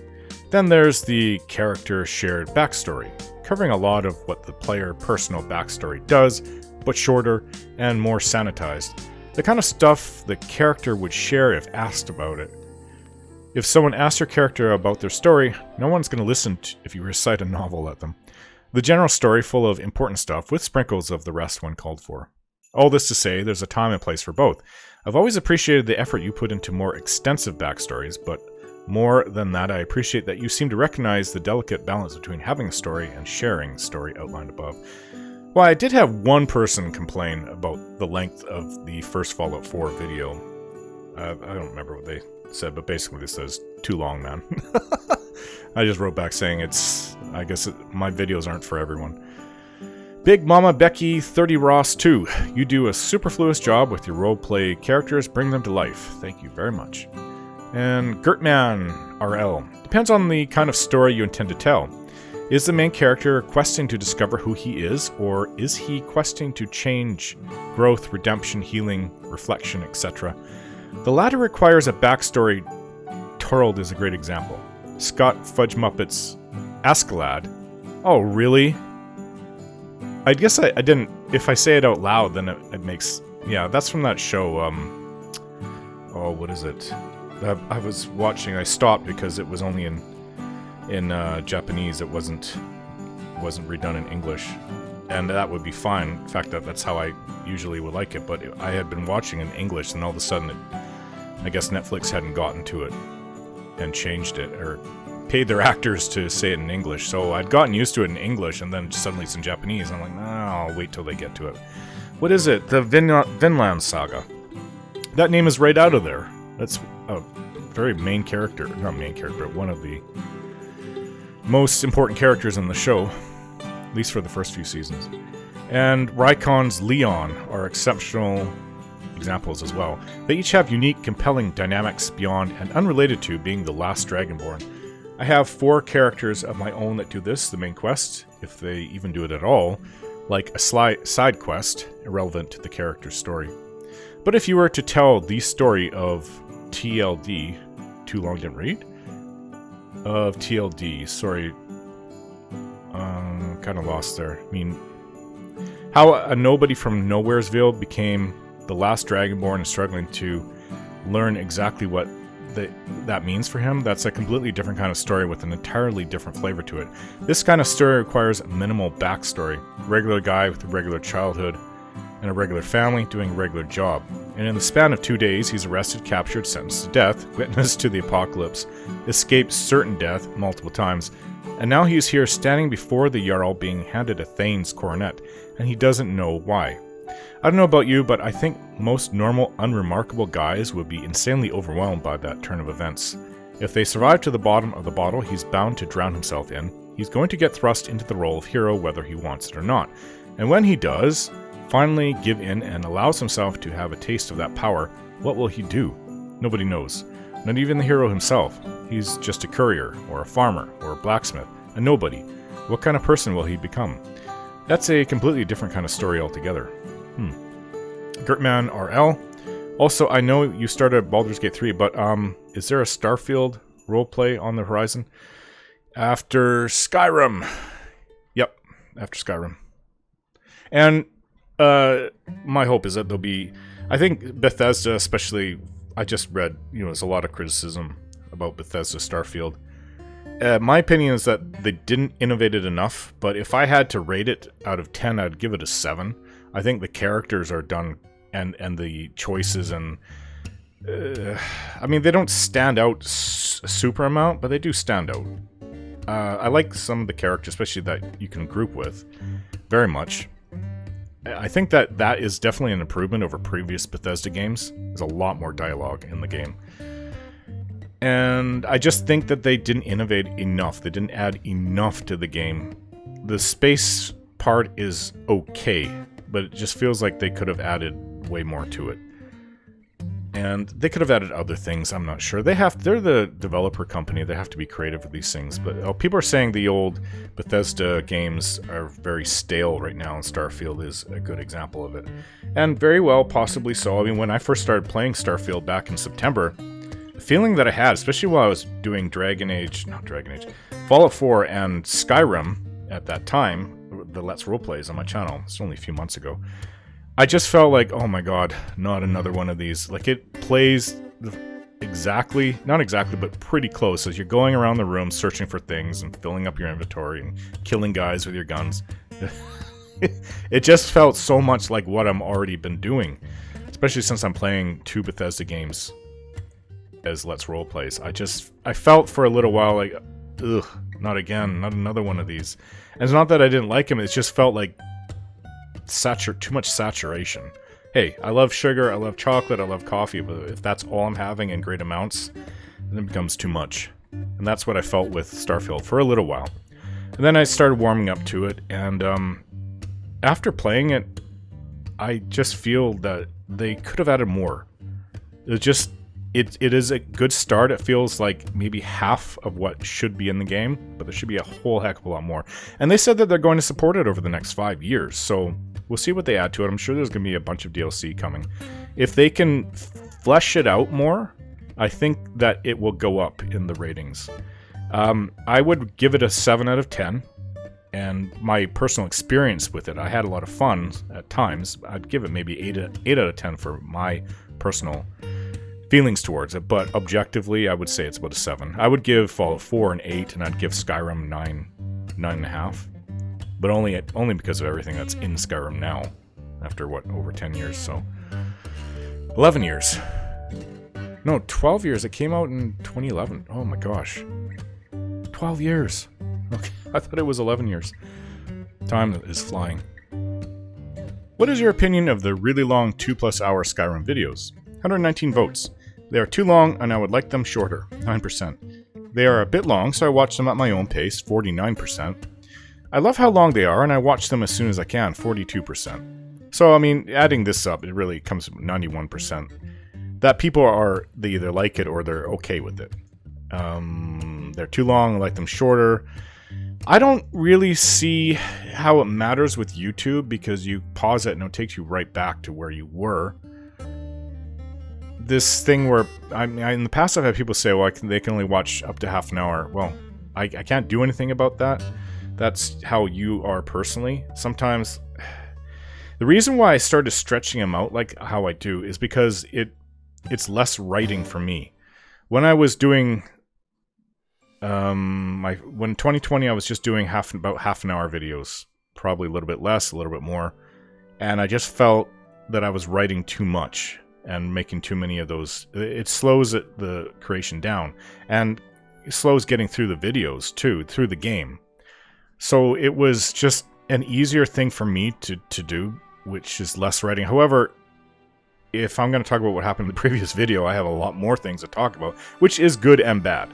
Then there's the character shared backstory, covering a lot of what the player personal backstory does, but shorter and more sanitized. The kind of stuff the character would share if asked about it. If someone asks your character about their story, no one's going to listen if you recite a novel at them. The general story full of important stuff with sprinkles of the rest when called for. All this to say, there's a time and place for both. I've always appreciated the effort you put into more extensive backstories, but more than that, I appreciate that you seem to recognize the delicate balance between having a story and sharing a story outlined above. Well, I did have one person complain about the length of the first Fallout 4 video. I don't remember what they said, but basically this says, too long, man. I just wrote back saying I guess my videos aren't for everyone. Big Mama Becky 30 Ross 2. You do a superfluous job with your roleplay characters, bring them to life. Thank you very much. And Gertman RL. Depends on the kind of story you intend to tell. Is the main character questing to discover who he is, or is he questing to change, growth, redemption, healing, reflection, etc.? The latter requires a backstory. Torald is a great example. Scott Fudge Muppets Askeladd. Oh, really? I guess I didn't... If I say it out loud, then it makes... Yeah, that's from that show, oh, what is it? I was watching, I stopped because it was only in Japanese. It wasn't redone in English. And that would be fine. In fact, that's how I usually would like it. But I had been watching in English, and all of a sudden, I guess Netflix hadn't gotten to it and changed it, or paid their actors to say it in English. So I'd gotten used to it in English, and then suddenly it's in Japanese. I'm like, no, I'll wait till they get to it. What is it? The Vinland Saga. That name is right out of there. That's a very main character. Not main character, but one of the most important characters in the show. At least for the first few seasons. And Rykon's Leon are exceptional examples as well. They each have unique, compelling dynamics beyond and unrelated to being the last Dragonborn. I have 4 characters of my own that do this, the main quest, if they even do it at all, like a side quest, irrelevant to the character's story. But if you were to tell the story of TLD, too long didn't read? Of TLD, sorry, kind of lost there. I mean, how a nobody from Nowheresville became the last Dragonborn and struggling to learn exactly what that means for him, that's a completely different kind of story with an entirely different flavor to it. This kind of story requires minimal backstory. A regular guy with a regular childhood and a regular family doing a regular job. And in the span of 2 days, he's arrested, captured, sentenced to death, witness to the apocalypse, escaped certain death multiple times, and now he's here standing before the Jarl being handed a Thane's coronet, and he doesn't know why. I don't know about you, but I think most normal, unremarkable guys would be insanely overwhelmed by that turn of events. If they survive to the bottom of the bottle he's bound to drown himself in, he's going to get thrust into the role of hero whether he wants it or not. And when he does finally give in and allows himself to have a taste of that power, what will he do? Nobody knows. Not even the hero himself. He's just a courier, or a farmer, or a blacksmith, a nobody. What kind of person will he become? That's a completely different kind of story altogether. Gertman RL. Also, I know you started Baldur's Gate 3, but is there a Starfield roleplay on the horizon? After Skyrim. Yep, after Skyrim. And my hope is that there'll be... I think Bethesda, especially... I just read, there's a lot of criticism about Bethesda Starfield. My opinion is that they didn't innovate it enough, but if I had to rate it out of 10, I'd give it a 7. I think the characters are done, and the choices, and... I mean, they don't stand out a super amount, but they do stand out. I like some of the characters, especially that you can group with, very much. I think that is definitely an improvement over previous Bethesda games. There's a lot more dialogue in the game. And I just think that they didn't innovate enough. They didn't add enough to the game. The space part is okay, but it just feels like they could have added way more to it. And they could have added other things, I'm not sure. They're the developer company, they have to be creative with these things. But people are saying the old Bethesda games are very stale right now, and Starfield is a good example of it. And very well, possibly so. I mean, when I first started playing Starfield back in September, the feeling that I had, especially while I was doing Fallout 4 and Skyrim at that time, the Let's Roleplays on my channel, it's only a few months ago, I just felt like, oh my god, not another one of these. Like, it plays exactly, not exactly, but pretty close as you're going around the room searching for things and filling up your inventory and killing guys with your guns. It just felt so much like what I'm already been doing, especially since I'm playing 2 Bethesda games as Let's Roleplays. I felt for a little while like, ugh, not again, not another one of these. And it's not that I didn't like them, it just felt like too much saturation. Hey, I love sugar, I love chocolate, I love coffee, but if that's all I'm having in great amounts, then it becomes too much. And that's what I felt with Starfield for a little while. And then I started warming up to it, and after playing it, I just feel that they could have added more. It is a good start. It feels like maybe half of what should be in the game, but there should be a whole heck of a lot more. And they said that they're going to support it over the next 5 years, so we'll see what they add to it. I'm sure there's going to be a bunch of DLC coming. If they can flesh it out more, I think that it will go up in the ratings. I would give it a 7 out of 10, and my personal experience with it, I had a lot of fun at times. I'd give it maybe 8 out of 10 for my personal feelings towards it, but objectively, I would say it's about a 7. I would give Fallout 4 an 8, and I'd give Skyrim 9.5. But only because of everything that's in Skyrim now, after, what, over 10 years, so... 11 years. No, 12 years. It came out in 2011. Oh my gosh. 12 years. Okay, I thought it was 11 years. Time is flying. What is your opinion of the really long 2+ hour Skyrim videos? 119 votes. They are too long, and I would like them shorter, 9%. They are a bit long, so I watch them at my own pace, 49%. I love how long they are, and I watch them as soon as I can, 42%. So, I mean, adding this up, it really comes to 91%. That people they either like it or they're okay with it. They're too long, I like them shorter. I don't really see how it matters with YouTube, because you pause it and it takes you right back to where you were. This thing where, in the past I've had people say, well, they can only watch up to half an hour. Well, I can't do anything about that. That's how you are personally. Sometimes, the reason why I started stretching them out like how I do is because it's less writing for me. When I was doing, when 2020, I was just doing about half an hour videos. Probably a little bit less, a little bit more. And I just felt that I was writing too much and making too many of those. It slows the creation down, and it slows getting through the videos too, through the game. So it was just an easier thing for me to do, which is less writing. However, if I'm going to talk about what happened in the previous video, I have a lot more things to talk about, which is good and bad.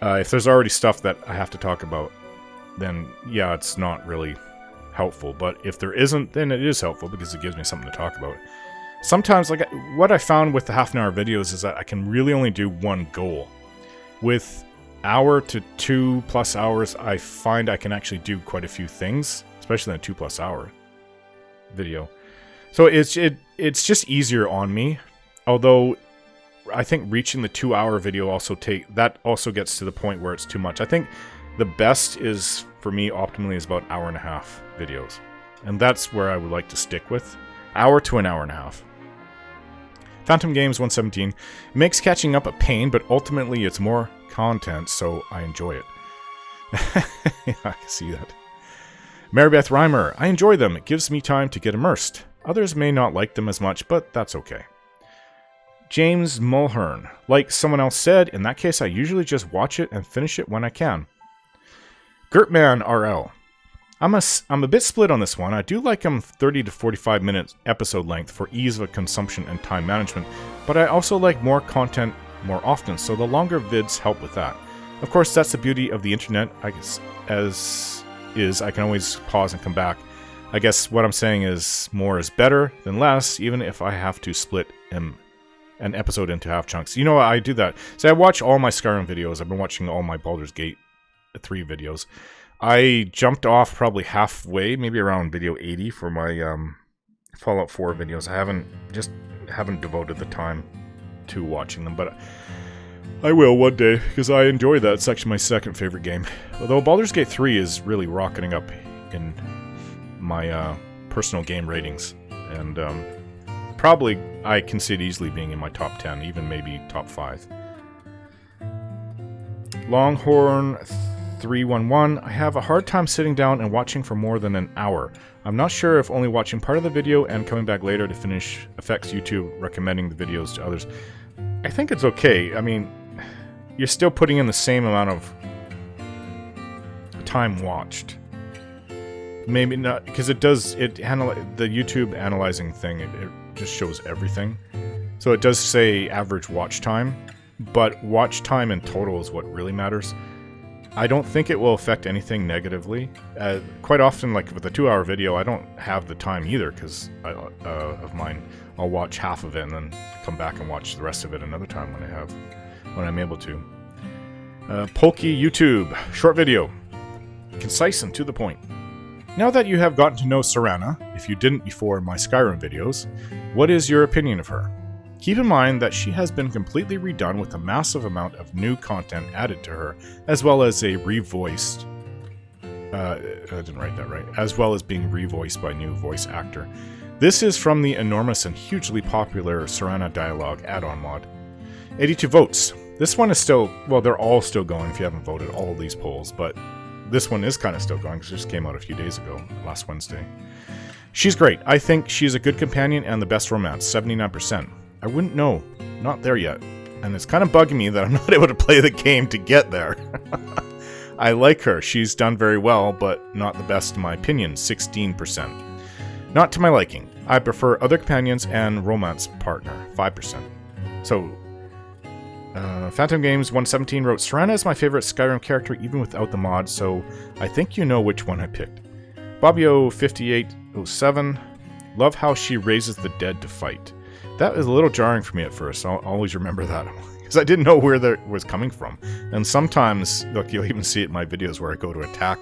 If there's already stuff that I have to talk about, then yeah, it's not really helpful. But if there isn't, then it is helpful, because it gives me something to talk about. Sometimes, like, what I found with the half-an-hour videos is that I can really only do one goal. With hour to 2+ hours, I find I can actually do quite a few things, especially in a 2+ hour video. So it's just easier on me. Although I think reaching the 2-hour video also gets to the point where it's too much. I think the best is, for me, optimally, is about 1.5 hour videos, and that's where I would like to stick with. Hour to an hour and a half. Phantom Games 117 makes catching up a pain, but ultimately it's more content, so I enjoy it. Yeah, I can see that. Marybeth Reimer, I enjoy them. It gives me time to get immersed. Others may not like them as much, but that's okay. James Mulhern, like someone else said, in that case I usually just watch it and finish it when I can. Gertman RL, I'm a bit split on this one. I do like them 30 to 45 minute episode length for ease of consumption and time management, but I also like more content more often, so the longer vids help with that. Of course, that's the beauty of the internet, I guess, I can always pause and come back. I guess what I'm saying is more is better than less, even if I have to split them an episode into half chunks. You know, I do that. So I watch all my Skyrim videos. I've been watching all my Baldur's Gate 3 videos. I jumped off probably halfway, maybe around video 80 for my Fallout 4 videos. I haven't devoted the time to watching them, but I will one day, because I enjoy that. It's actually my second favorite game. Although Baldur's Gate 3 is really rocketing up in my personal game ratings, and probably I can see it easily being in my top 10, even maybe top 5. Longhorn 311, I have a hard time sitting down and watching for more than an hour. I'm not sure if only watching part of the video and coming back later to finish affects YouTube recommending the videos to others. I think it's okay. I mean, you're still putting in the same amount of time watched. Maybe not, because it does, the YouTube analyzing thing, it just shows everything. So it does say average watch time, but watch time in total is what really matters. I don't think it will affect anything negatively. Quite often, like with a 2-hour video, I don't have the time either, because of mine. I'll watch half of it and then come back and watch the rest of it another time when I'm able to. Pokey YouTube, short video, concise and to the point. Now that you have gotten to know Serana, if you didn't before in my Skyrim videos, what is your opinion of her? Keep in mind that she has been completely redone with a massive amount of new content added to her, as well as a revoiced. I didn't write that right. As well as being revoiced by new voice actor. This is from the enormous and hugely popular Serana Dialogue add-on mod. 82 votes. This one is still, well, they're all still going if you haven't voted all of these polls, but this one is kind of still going because it just came out a few days ago, last Wednesday. She's great. I think she's a good companion and the best romance, 79%. I wouldn't know. Not there yet. And it's kind of bugging me that I'm not able to play the game to get there. I like her. She's done very well, but not the best in my opinion, 16%. Not to my liking. I prefer other companions and romance partner, 5%. So, Phantom Games 117 wrote, Serana is my favorite Skyrim character even without the mod, so I think you know which one I picked. Bobbio 5807, love how she raises the dead to fight. That was a little jarring for me at first. I'll always remember that, because I didn't know where that was coming from. And sometimes, look, you'll even see it in my videos where I go to attack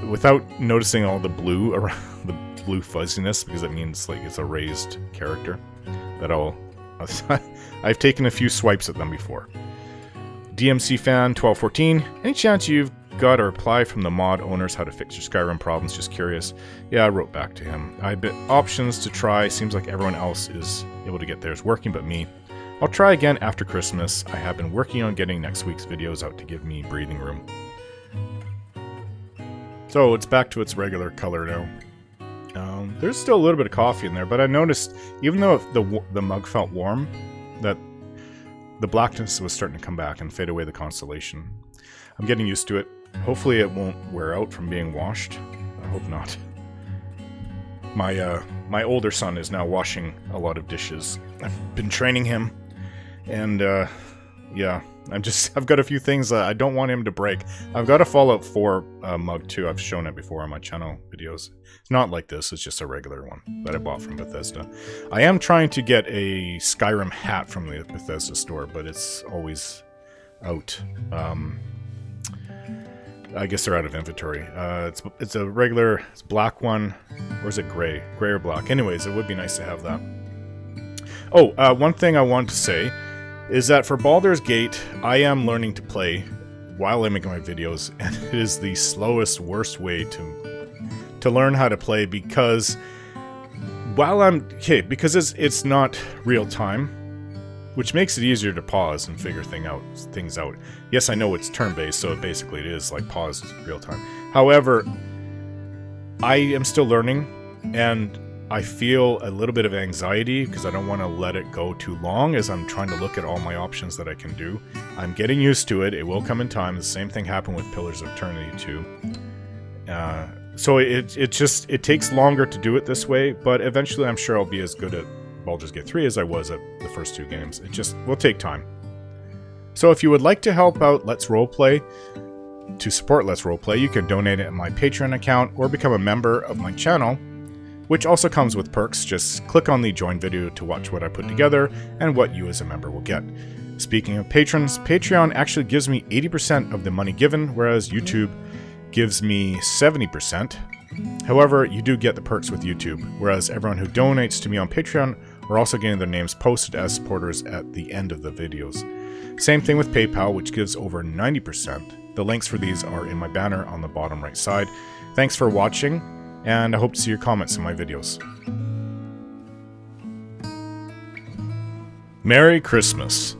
without noticing all the blue around the blue fuzziness, because it means like it's a raised character. I've taken a few swipes at them before. DMC fan 1214, any chance you've got a reply from the mod owners how to fix your Skyrim problems? Just curious. Yeah, I wrote back to him. I bet options to try. Seems like everyone else is able to get theirs working but me. I'll try again after Christmas. I have been working on getting next week's videos out to give me breathing room. So it's back to its regular color now. There's still a little bit of coffee in there, but I noticed, even though the mug felt warm, that the blackness was starting to come back and fade away the constellation. I'm getting used to it. Hopefully it won't wear out from being washed. I hope not. My older son is now washing a lot of dishes. I've been training him, and yeah, I've got a few things that I don't want him to break. I've got a Fallout 4 mug too. I've shown it before on my channel videos. It's not like this, it's just a regular one that I bought from Bethesda. I am trying to get a Skyrim hat from the Bethesda store, but it's always out. I guess they're out of inventory. It's a regular, it's black one, or is it gray? Gray or black? Anyways, it would be nice to have that. Oh, one thing I wanted to say is that for Baldur's Gate, I am learning to play while I'm making my videos, and it is the slowest, worst way to learn how to play, because because it's not real time, which makes it easier to pause and figure things out. Yes, I know it's turn-based, so basically it is like paused real time. However, I am still learning, and I feel a little bit of anxiety because I don't want to let it go too long as I'm trying to look at all my options that I can do. I'm getting used to it. It will come in time. The same thing happened with Pillars of Eternity 2. So it takes longer to do it this way, but eventually I'm sure I'll be as good at Baldur's Gate 3 as I was at the first two games. It just will take time. So if you would like to help out Let's Roleplay, to support Let's Roleplay, you can donate it at my Patreon account or become a member of my channel which also comes with perks. Just click on the join video to watch what I put together and what you as a member will get. Speaking of patrons, Patreon actually gives me 80% of the money given, whereas YouTube gives me 70%. However, you do get the perks with YouTube, whereas everyone who donates to me on Patreon are also getting their names posted as supporters at the end of the videos. Same thing with PayPal, which gives over 90%. The links for these are in my banner on the bottom right side. Thanks for watching, and I hope to see your comments in my videos. Merry Christmas!